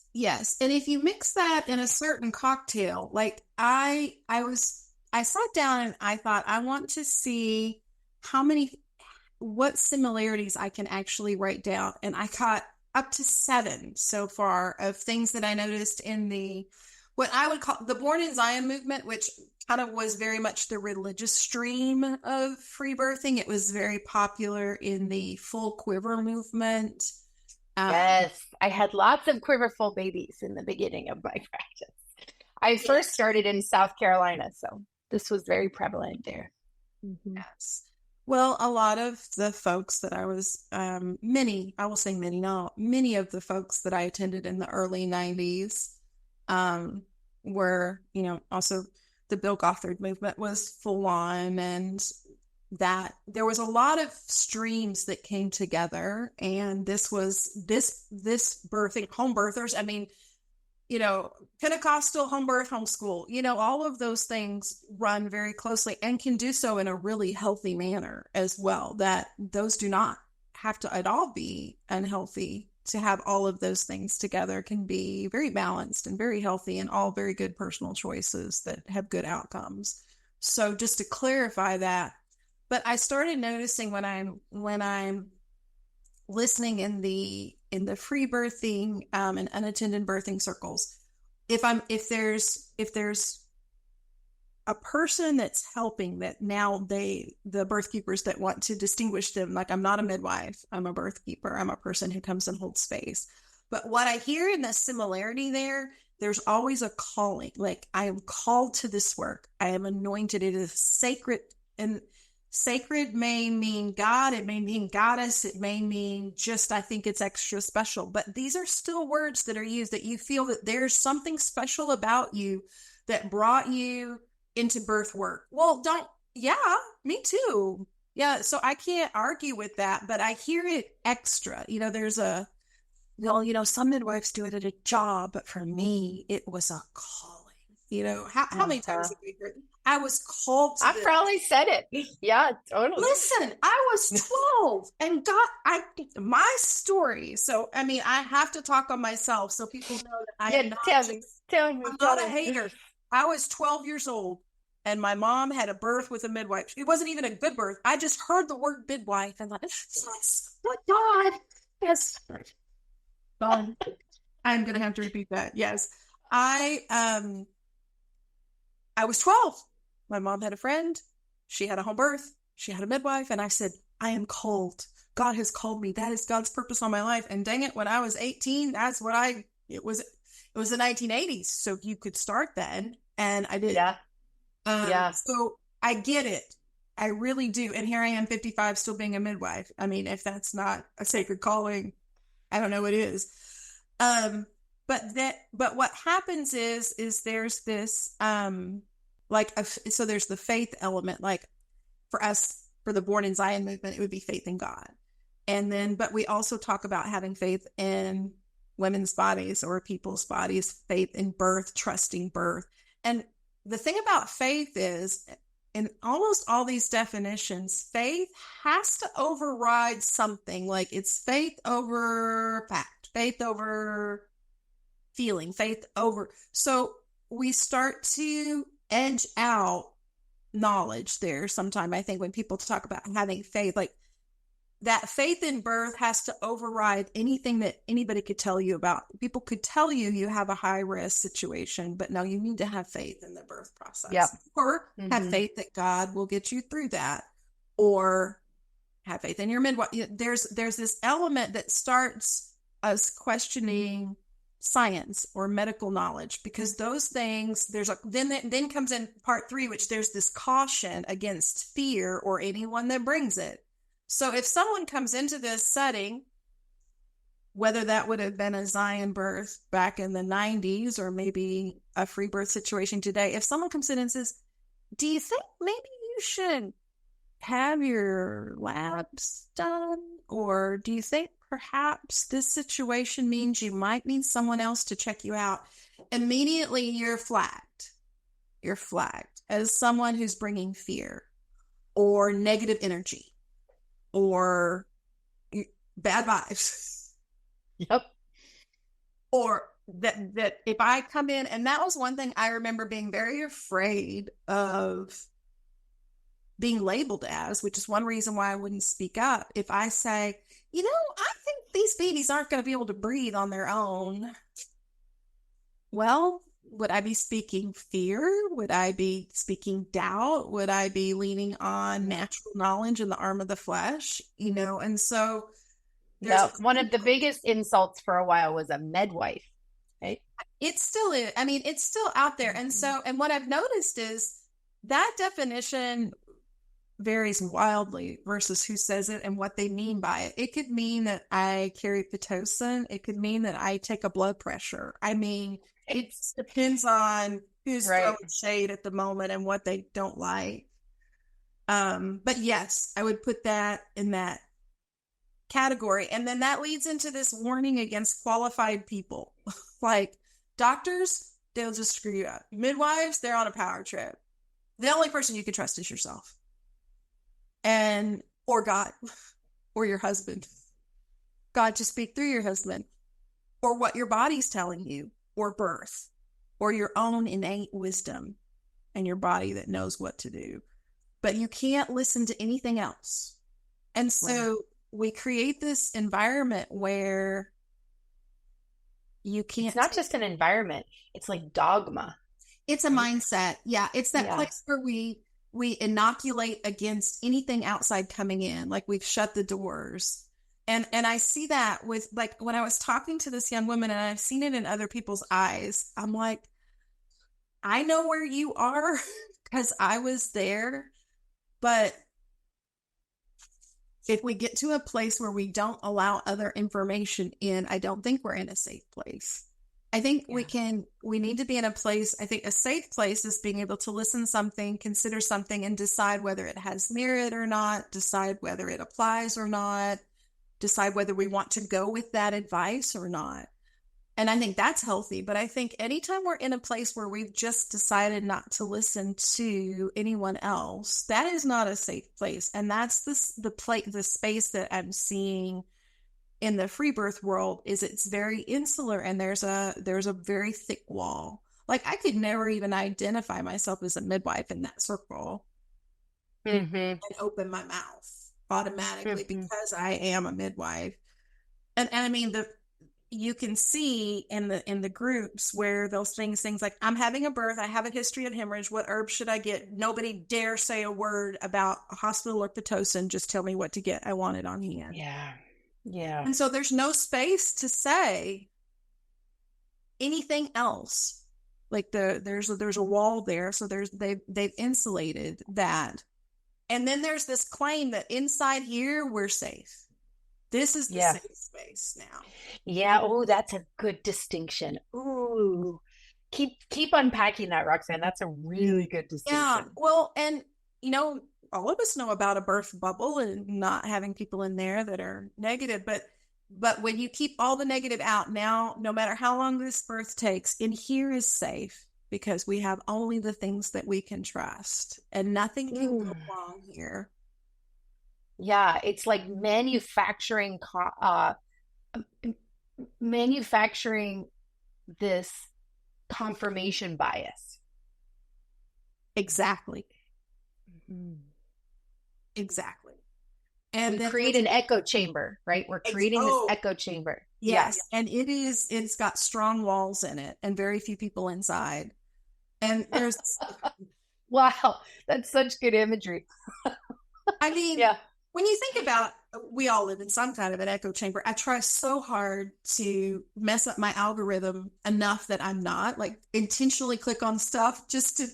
And if you mix that in a certain cocktail, like I sat down and I thought, I want to see what similarities I can actually write down. And I caught up to 7 so far of things that I noticed in what I would call the Born in Zion movement, which kind of was very much the religious stream of free birthing. It was very popular in the full quiver movement. Yes, I had lots of quiverful babies in the beginning of my practice. I first started in South Carolina, so this was very prevalent there. Mm-hmm. Yes. Well, a lot of the folks that I was, many of the folks that I attended in the early 90s were, also the Bill Gothard movement was full on, and that there was a lot of streams that came together. And this birthing, home birthers, I mean, Pentecostal, home birth, homeschool, all of those things run very closely and can do so in a really healthy manner as well, that those do not have to at all be unhealthy. To have all of those things together can be very balanced and very healthy, and all very good personal choices that have good outcomes. So just to clarify that, but I started noticing when I'm listening in the free birthing and unattended birthing circles, if there's a person that's helping, that now the birth keepers that want to distinguish them, like, I'm not a midwife, I'm a birth keeper, I'm a person who comes and holds space. But what I hear in the similarity there's always a calling. Like, I am called to this work. I am anointed. It is sacred, and sacred may mean God, it may mean goddess, it may mean just, I think it's extra special. But these are still words that are used, that you feel that there's something special about you that brought you into birth work. Well, me too. Yeah, so I can't argue with that, but I hear it extra. There's some midwives do it at a job, but for me, it was a calling. How many times have we heard? I was called to I probably said it. Yeah, totally. Listen, I was 12 and my story. So, I mean, I have to talk on myself so people know that I'm not a hater. I was 12 years old and my mom had a birth with a midwife. It wasn't even a good birth. I just heard the word midwife and like, yes, but God, yes. I'm going to have to repeat that. Yes. I was 12. My mom had a friend. She had a home birth. She had a midwife. And I said, I am called. God has called me. That is God's purpose on my life. And dang it, when I was 18, it was the 1980s. So you could start then. And I did. Yeah. So I get it. I really do. And here I am, 55, still being a midwife. I mean, if that's not a sacred calling, I don't know what is. But what happens is there's this, so there's the faith element, like for us, for the Born in Zion movement, it would be faith in God. And then, but we also talk about having faith in women's bodies or people's bodies, faith in birth, trusting birth. And the thing about faith is, in almost all these definitions, faith has to override something. Like it's faith over fact, faith over feeling, faith over. So we start to edge out knowledge there sometime. I think when people talk about having faith, like that faith in birth has to override anything that anybody could tell you about. People could tell you you have a high risk situation, but no, you need to have faith in the birth process. Yep. Or have faith that God will get you through that, or have faith in your midwife. There's this element that starts us questioning science or medical knowledge, because those things, then comes in part 3, which there's this caution against fear or anyone that brings it. So if someone comes into this setting, whether that would have been a Zion birth back in the 90s or maybe a free birth situation today, if someone comes in and says, do you think maybe you should have your labs done? Or do you think perhaps this situation means you might need someone else to check you out? Immediately you're flagged. You're flagged as someone who's bringing fear or negative energy or bad vibes. Yep. Or that if I come in, and that was one thing I remember being very afraid of being labeled as, which is one reason why I wouldn't speak up. If I say, I think these babies aren't going to be able to breathe on their own. Well, would I be speaking fear? Would I be speaking doubt? Would I be leaning on natural knowledge in the arm of the flesh? And so one of the biggest insults for a while was a midwife, right? It still is. I mean, it's still out there. And what I've noticed is that definition varies wildly versus who says it and what they mean by it. It could mean that I carry Pitocin. It could mean that I take a blood pressure. I mean, it depends on who's throwing shade at the moment and what they don't like. But yes, I would put that in that category. And then that leads into this warning against qualified people. Like doctors, they'll just screw you up. Midwives, they're on a power trip. The only person you can trust is yourself. Or God, or your husband. God to speak through your husband, or what your body's telling you, or birth, or your own innate wisdom and your body that knows what to do. But you can't listen to anything else. And so we create this environment where you can't. It's not just an environment, it's like dogma. It's a mindset. Yeah. It's that place where we inoculate against anything outside coming in. Like we've shut the doors. And I see that with, like, when I was talking to this young woman, and I've seen it in other people's eyes, I'm like, I know where you are because I was there. But if we get to a place where we don't allow other information in, I don't think we're in a safe place. I think we need to be in a place. I think a safe place is being able to listen to something, consider something, and decide whether it has merit or not, decide whether it applies or not, decide whether we want to go with that advice or not. And I think that's healthy. But I think anytime we're in a place where we've just decided not to listen to anyone else, that is not a safe place. And that's the space that I'm seeing in the free birth world. Is it's very insular, and there's a very thick wall. Like I could never even identify myself as a midwife in that circle and open my mouth automatically because I am a midwife. And I mean, you can see in the groups where they'll sing things like, I'm having a birth, I have a history of hemorrhage, what herbs should I get? Nobody dare say a word about a hospital or Pitocin, just tell me what to get. I want it on hand. Yeah. And so there's no space to say anything else. Like there's a wall there. So they've insulated that. And then there's this claim that inside here, we're safe. This is the safe space now. Yeah. Oh, that's a good distinction. Ooh. Keep unpacking that, Roxanne. That's a really good distinction. Yeah. Well, and all of us know about a birth bubble and not having people in there that are negative, but when you keep all the negative out now, no matter how long this birth takes, in here is safe because we have only the things that we can trust and nothing can go wrong here. Yeah, it's like manufacturing this confirmation bias. Exactly. Mm-hmm. Exactly. And we create an echo chamber, right? We're creating this echo chamber. Yes. And it's got strong walls in it and very few people inside. And there's wow, that's such good imagery. I mean, when you think about, we all live in some kind of an echo chamber. I try so hard to mess up my algorithm enough that I'm not, like, intentionally click on stuff just to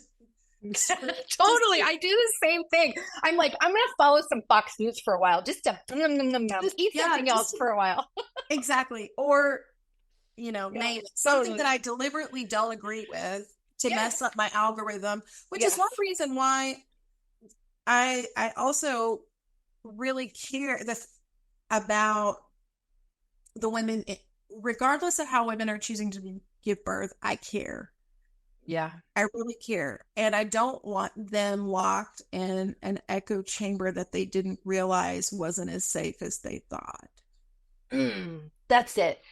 totally. I do the same thing. I'm like, I'm going to follow some Fox News for a while, just to eat something else for a while. Exactly. Or, name something that I deliberately don't agree with to mess up my algorithm, which is one reason why I also really care about the women, regardless of how women are choosing to give birth. I care. Yeah. I really care. And I don't want them locked in an echo chamber that they didn't realize wasn't as safe as they thought. That's it.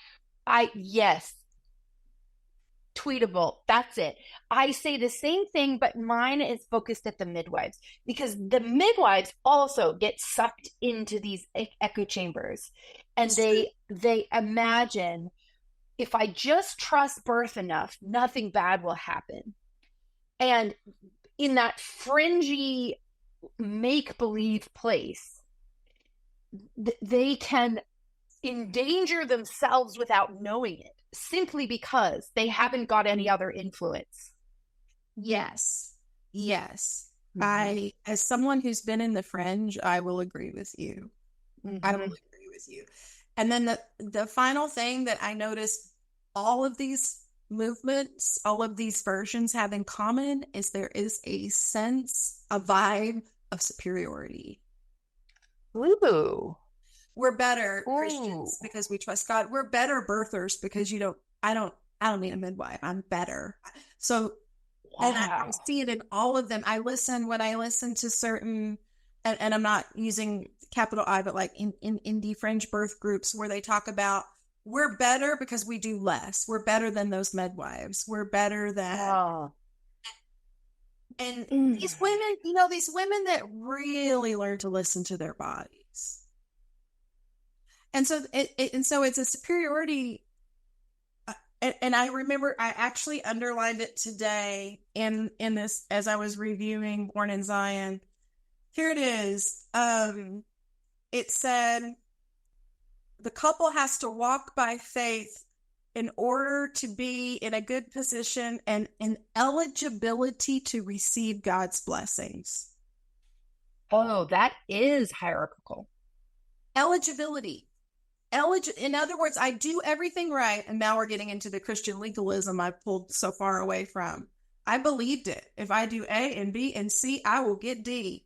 Tweetable. That's it. I say the same thing, but mine is focused at the midwives because the midwives also get sucked into these echo chambers and they imagine, if I just trust birth enough, nothing bad will happen. And in that fringy make-believe place, they can endanger themselves without knowing it, simply because they haven't got any other influence. Yes. Mm-hmm. As someone who's been in the fringe, I will agree with you. Mm-hmm. I will agree with you. And then the final thing that I noticed all of these movements, all of these versions have in common is there is a sense, a vibe of superiority. Ooh. We're better Christians because we trust God. We're better birthers because I don't need a midwife. I'm better. So, and I see it in all of them. When I listen to certain, and I'm not using capital I, but like in indie fringe birth groups where they talk about, we're better because we do less. We're better than those midwives. We're better than, and these women that really learn to listen to their bodies. And so it's a superiority. And I remember I actually underlined it today in this, as I was reviewing Born in Zion. Here it is. It said, the couple has to walk by faith in order to be in a good position and in eligibility to receive God's blessings. Oh, that is hierarchical. Eligibility. In other words, I do everything right. And now we're getting into the Christian legalism I pulled so far away from. I believed it. If I do A and B and C, I will get D.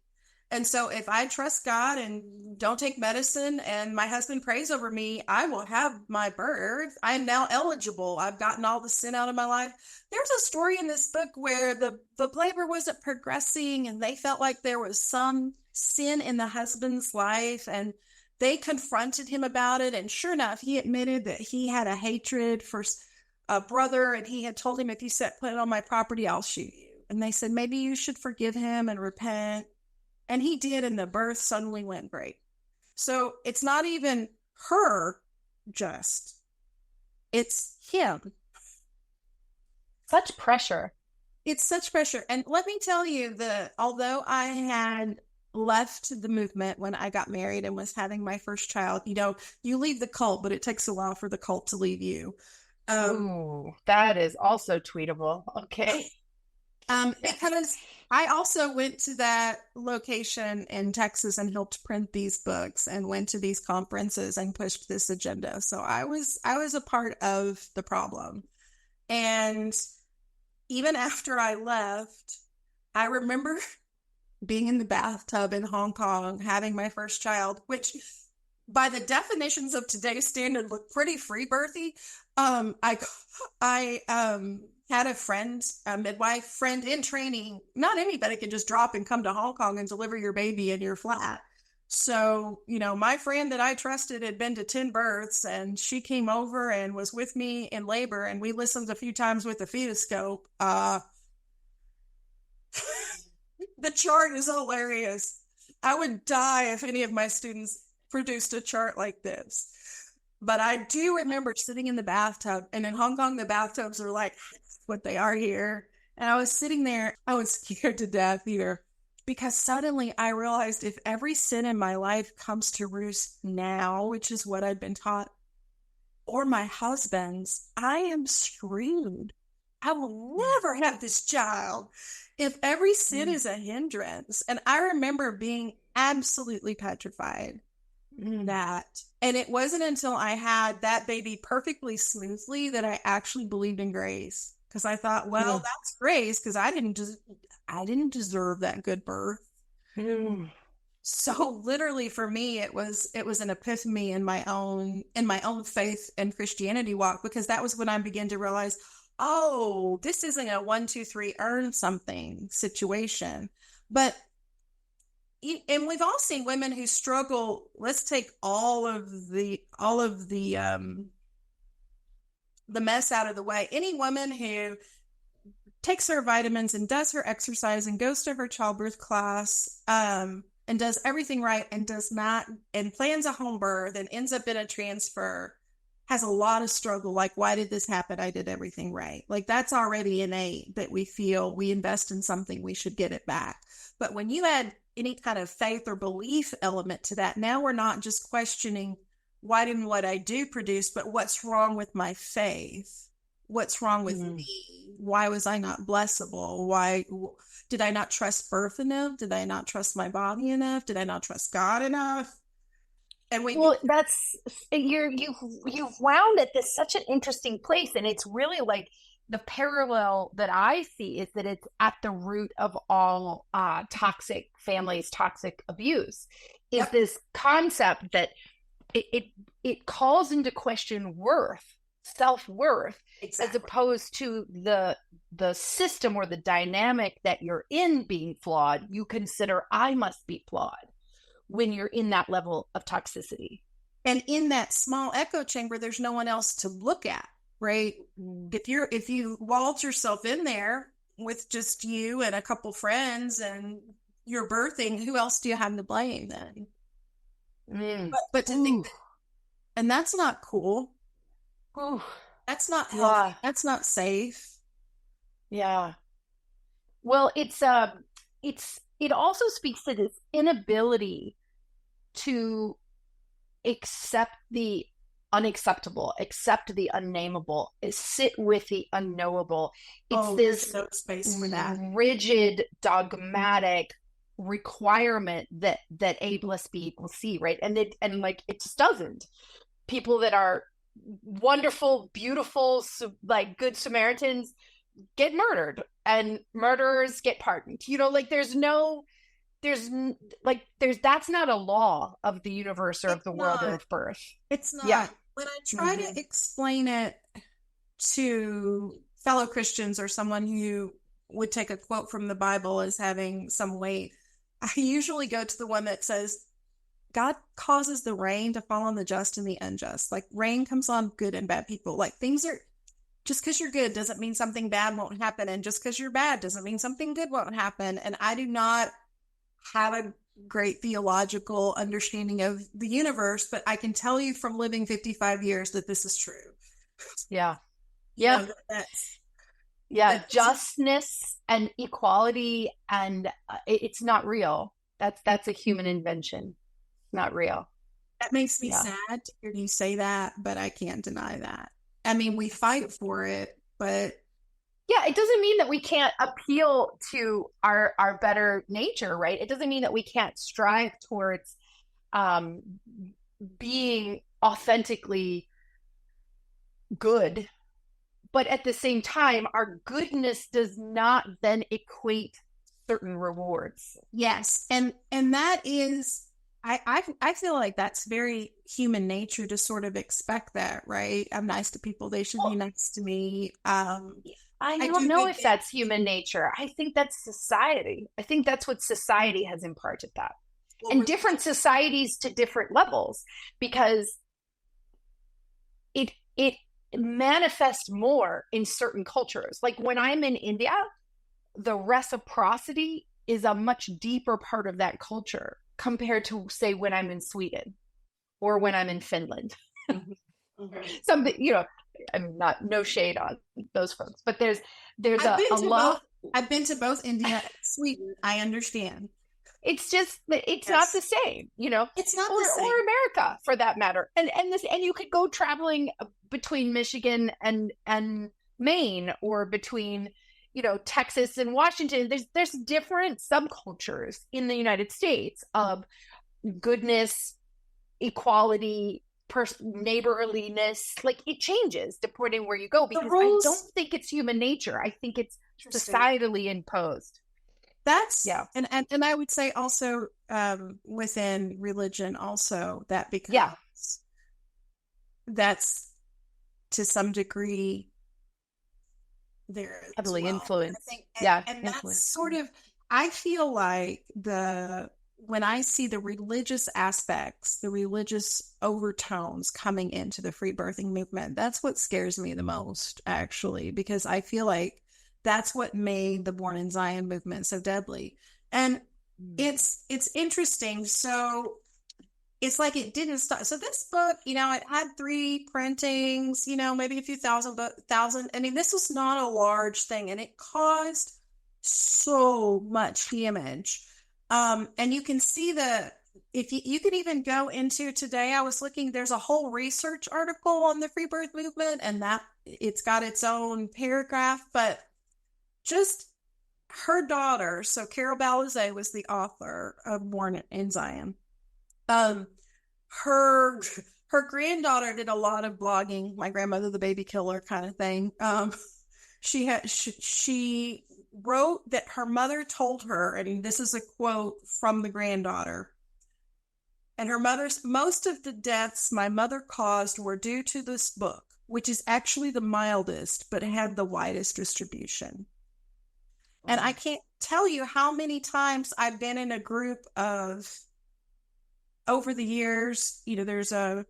And so if I trust God and don't take medicine and my husband prays over me, I will have my birth. I am now eligible. I've gotten all the sin out of my life. There's a story in this book where the labor wasn't progressing and they felt like there was some sin in the husband's life, and they confronted him about it. And sure enough, he admitted that he had a hatred for a brother, and he had told him, if you set foot on my property, I'll shoot you. And they said, maybe you should forgive him and repent. And he did, and the birth suddenly went great. So it's not even her, it's him. Such pressure. It's such pressure. And let me tell you that although I had left the movement when I got married and was having my first child, you leave the cult, but it takes a while for the cult to leave you. That is also tweetable. Okay. Because I also went to that location in Texas and helped print these books and went to these conferences and pushed this agenda. So I was a part of the problem. And even after I left, I remember being in the bathtub in Hong Kong, having my first child, which by the definitions of today's standard looked pretty free birthy. I had a friend, a midwife friend in training. Not anybody can just drop and come to Hong Kong and deliver your baby in your flat. So, my friend that I trusted had been to 10 births, and she came over and was with me in labor, and we listened a few times with the fetoscope. The chart is hilarious. I would die if any of my students produced a chart like this. But I do remember sitting in the bathtub, and in Hong Kong, the bathtubs are like what they are here. And I was sitting there, I was scared to death either, because suddenly I realized if every sin in my life comes to roost now, which is what I'd been taught, or my husband's, I am screwed. I will never have this child if every sin is a hindrance. And I remember being absolutely petrified that. And it wasn't until I had that baby perfectly smoothly that I actually believed in grace. Because I thought, well, that's grace, because I didn't deserve that good birth. So literally for me, it was an epiphany in my own faith and Christianity walk, because that was when I began to realize, oh, this isn't a 1, 2, 3 earn something situation. But and we've all seen women who struggle. Let's take all of the mess out of the way. Any woman who takes her vitamins and does her exercise and goes to her childbirth class and does everything right and does not and plans a home birth and ends up in a transfer has a lot of struggle. Like, why did this happen? I did everything right. Like, that's already innate, that we feel we invest in something, we should get it back. But when you add any kind of faith or belief element to that, now we're not just questioning why didn't what I do produce, but what's wrong with my faith? What's wrong with me? Why was I not blessable? Why did I not trust birth enough? Did I not trust my body enough? Did I not trust God enough? And that's you've wound at this such an interesting place, and it's really like the parallel that I see is that it's at the root of all toxic families, toxic abuse, is this concept that it calls into question worth, self-worth, as opposed to the system or the dynamic that you're in being flawed. You consider I must be flawed when you're in that level of toxicity. And in that small echo chamber, there's no one else to look at, right? If you walled yourself in there with just you and a couple friends and you're birthing, who else do you have to blame then? But to think that, and that's not cool. That's not healthy. That's not safe. Yeah. Well, it also speaks to this inability to accept the unacceptable, accept the unnameable, sit with the unknowable. It's this no space for that rigid, dogmatic requirement that A plus B equals C, right? And it just doesn't. People that are wonderful, beautiful, like good Samaritans get murdered, and murderers get pardoned. That's not a law of the universe or of the world of birth. It's not. Yeah. When I try to explain it to fellow Christians or someone who would take a quote from the Bible as having some weight, I usually go to the one that says, God causes the rain to fall on the just and the unjust. Like, rain comes on good and bad people. Like, things are, just because you're good doesn't mean something bad won't happen. And just because you're bad doesn't mean something good won't happen. And I do not have a great theological understanding of the universe, but I can tell you from living 55 years that this is true. Yeah. Yeah. That's justness and equality, and it's not real. That's a human invention. Not real. That makes me sad to hear you say that, but I can't deny that. I mean, we fight for it, but Yeah, it doesn't mean that we can't appeal to our better nature, right? It doesn't mean that we can't strive towards um, being authentically good, but at the same time, our goodness does not then equate certain rewards. Yes. And that is, I feel like that's very human nature to sort of expect that, right? I'm nice to people, they should be nice to me. I don't know if that's human nature. I think that's society. I think that's what society has imparted that. And different societies to different levels, because it manifests more in certain cultures. Like when I'm in India, the reciprocity is a much deeper part of that culture compared to, say, when I'm in Sweden or when I'm in Finland. Something, I'm not, no shade on those folks, but there's a love. I've been to both India and Sweden. I understand. It's just that it's not the same, It's not the same. Or America for that matter. And you could go traveling between Michigan and Maine, or between, Texas and Washington. There's different subcultures in the United States of goodness, equality, neighborliness. Like, it changes depending where you go, because I don't think it's human nature. I think it's societally imposed. That's and I would say also within religion also that, because that's to some degree there heavily influenced. And that's sort of, I feel like when I see the religious aspects, the religious overtones coming into the free birthing movement, that's what scares me the most, actually, because I feel like that's what made the Born in Zion movement so deadly. And it's interesting. So it's like it didn't stop. So this book, it had 3 printings, maybe a few thousand. I mean, this was not a large thing, and it caused so much damage. And you can see if you can even go into today, I was looking, there's a whole research article on the free birth movement, and that it's got its own paragraph, but just her daughter. So Carol Balizé was the author of Born in Zion. Her granddaughter did a lot of blogging, my grandmother, the baby killer kind of thing. She wrote that her mother told her, and this is a quote from the granddaughter, and her mother's, most of the deaths my mother caused were due to this book, which is actually the mildest, but it had the widest distribution. And I can't tell you how many times I've been in a group of, over the years, there's a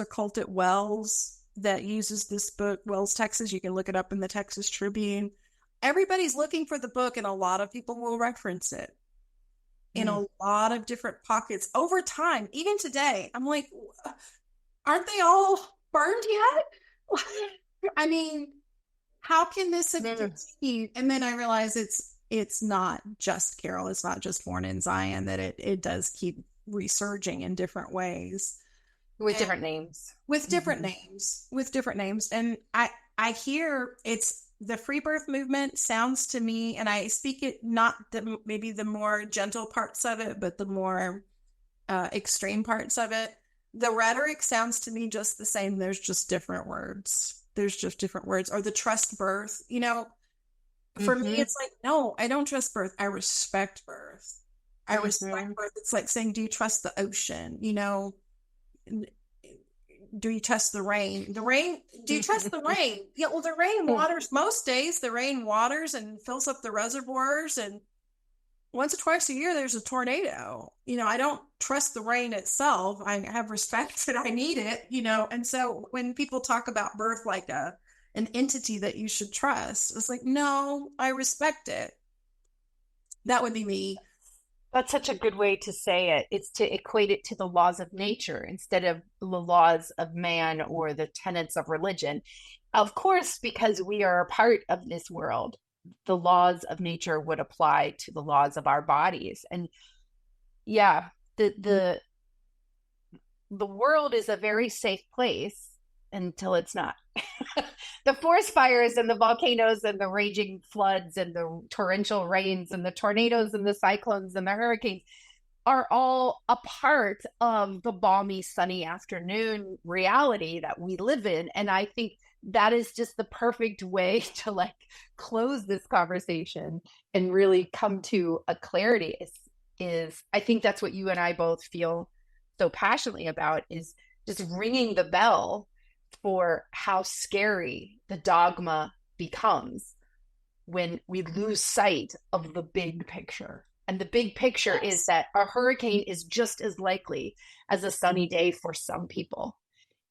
cult at Wells that uses this book, Wells, Texas. You can look it up in the Texas Tribune. Everybody's looking for the book, and a lot of people will reference it in a lot of different pockets over time. Even today, I'm like, aren't they all burned yet? I mean, how can this have continued? And then I realize it's not just Carol. It's not just Born in Zion, that it does keep resurging in different ways. With different names. With different names. And I hear it's the free birth movement sounds to me, and I speak it not maybe the more gentle parts of it, but the more extreme parts of it. The rhetoric sounds to me just the same. There's just different words. Or the trust birth, for me, it's like, no, I don't trust birth. I respect birth. I respect birth. It's like saying, do you trust the ocean? Do you trust the rain? Do you trust the rain? Yeah, well, the rain waters, most days the rain waters and fills up the reservoirs, and once or twice a year there's a tornado. I don't trust the rain itself. I have respect that I need it, and so when people talk about birth like an entity that you should trust, it's like, no, I respect it. That would be me. That's such a good way to say it. It's to equate it to the laws of nature instead of the laws of man or the tenets of religion. Of course, because we are a part of this world, the laws of nature would apply to the laws of our bodies. And the world is a very safe place until it's not. The forest fires and the volcanoes and the raging floods and the torrential rains and the tornadoes and the cyclones and the hurricanes are all a part of the balmy, sunny afternoon reality that we live in. And I think that is just the perfect way to like close this conversation and really come to a clarity is I think that's what you and I both feel so passionately about, is just ringing the bell for how scary the dogma becomes when we lose sight of the big picture. And the big picture is that a hurricane is just as likely as a sunny day for some people.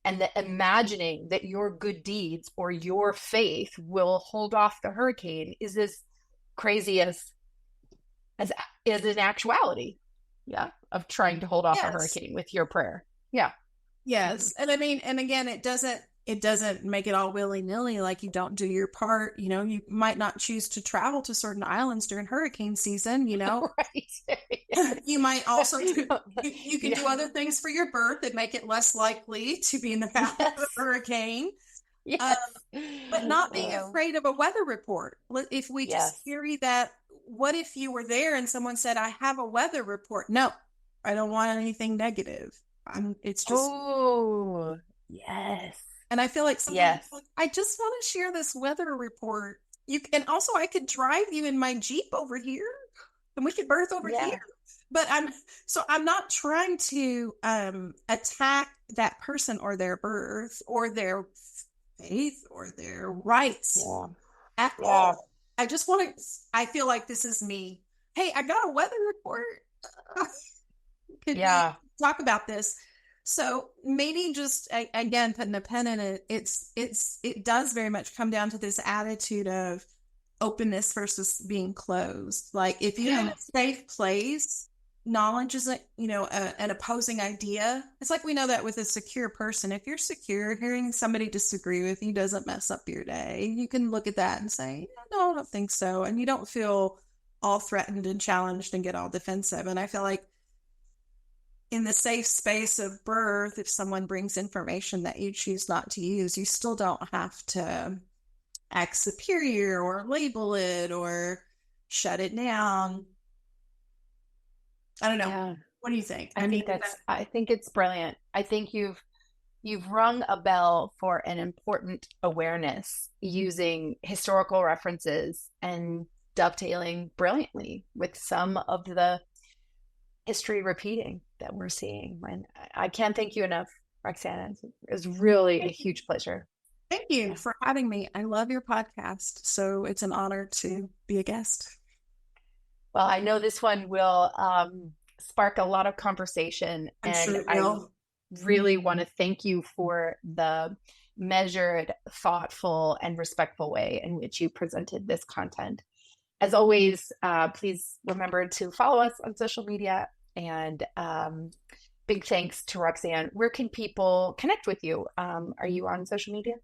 And that imagining that your good deeds or your faith will hold off the hurricane is as crazy as an actuality, of trying to hold off a hurricane with your prayer. Yeah. Yes. And I mean, and again, it doesn't make it all willy-nilly, like you don't do your part. You know, you might not choose to travel to certain islands during hurricane season, you know. Right. You might also you can do other things for your birth that make it less likely to be in the path of a hurricane. Yes. But not being afraid of a weather report. If we just carry that, what if you were there and someone said, I have a weather report? No, I don't want anything negative. It's just, yes. And I feel like sometimes I just want to share this weather report. And also I could drive you in my Jeep over here and we could birth over here. But I'm not trying to attack that person or their birth or their faith or their rights at all. I just want to, I feel like this is me. Hey, I got a weather report. Could we talk about this? So maybe just, again, putting a pen in it, it does very much come down to this attitude of openness versus being closed. Like if you're in a safe place, knowledge isn't, an opposing idea. It's like we know that with a secure person. If you're secure, hearing somebody disagree with you doesn't mess up your day. You can look at that and say, no, I don't think so. And you don't feel all threatened and challenged and get all defensive. And I feel like in the safe space of birth, if someone brings information that you choose not to use, you still don't have to act superior or label it or shut it down. I don't know. Yeah. What do you think? I think it's brilliant. I think you've rung a bell for an important awareness using historical references and dovetailing brilliantly with some of the history repeating that we're seeing. And I can't thank you enough, Roxanne. It was really a huge pleasure. Thank you for having me. I love your podcast, so it's an honor to be a guest. Well, I know this one will spark a lot of conversation, and I really want to thank you for the measured, thoughtful, and respectful way in which you presented this content. As always, please remember to follow us on social media, and big thanks to Roxanne. Where can people connect with you? Are you on social media?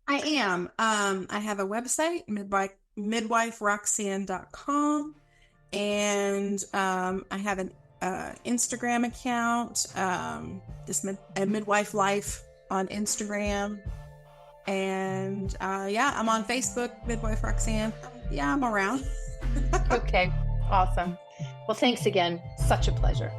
I am. I have a website, midwiferoxanne.com. And I have an Instagram account, a Midwife Life on Instagram. And I'm on Facebook, Midwife Roxanne. Yeah, I'm around. Okay, awesome. Well, thanks again. Such a pleasure.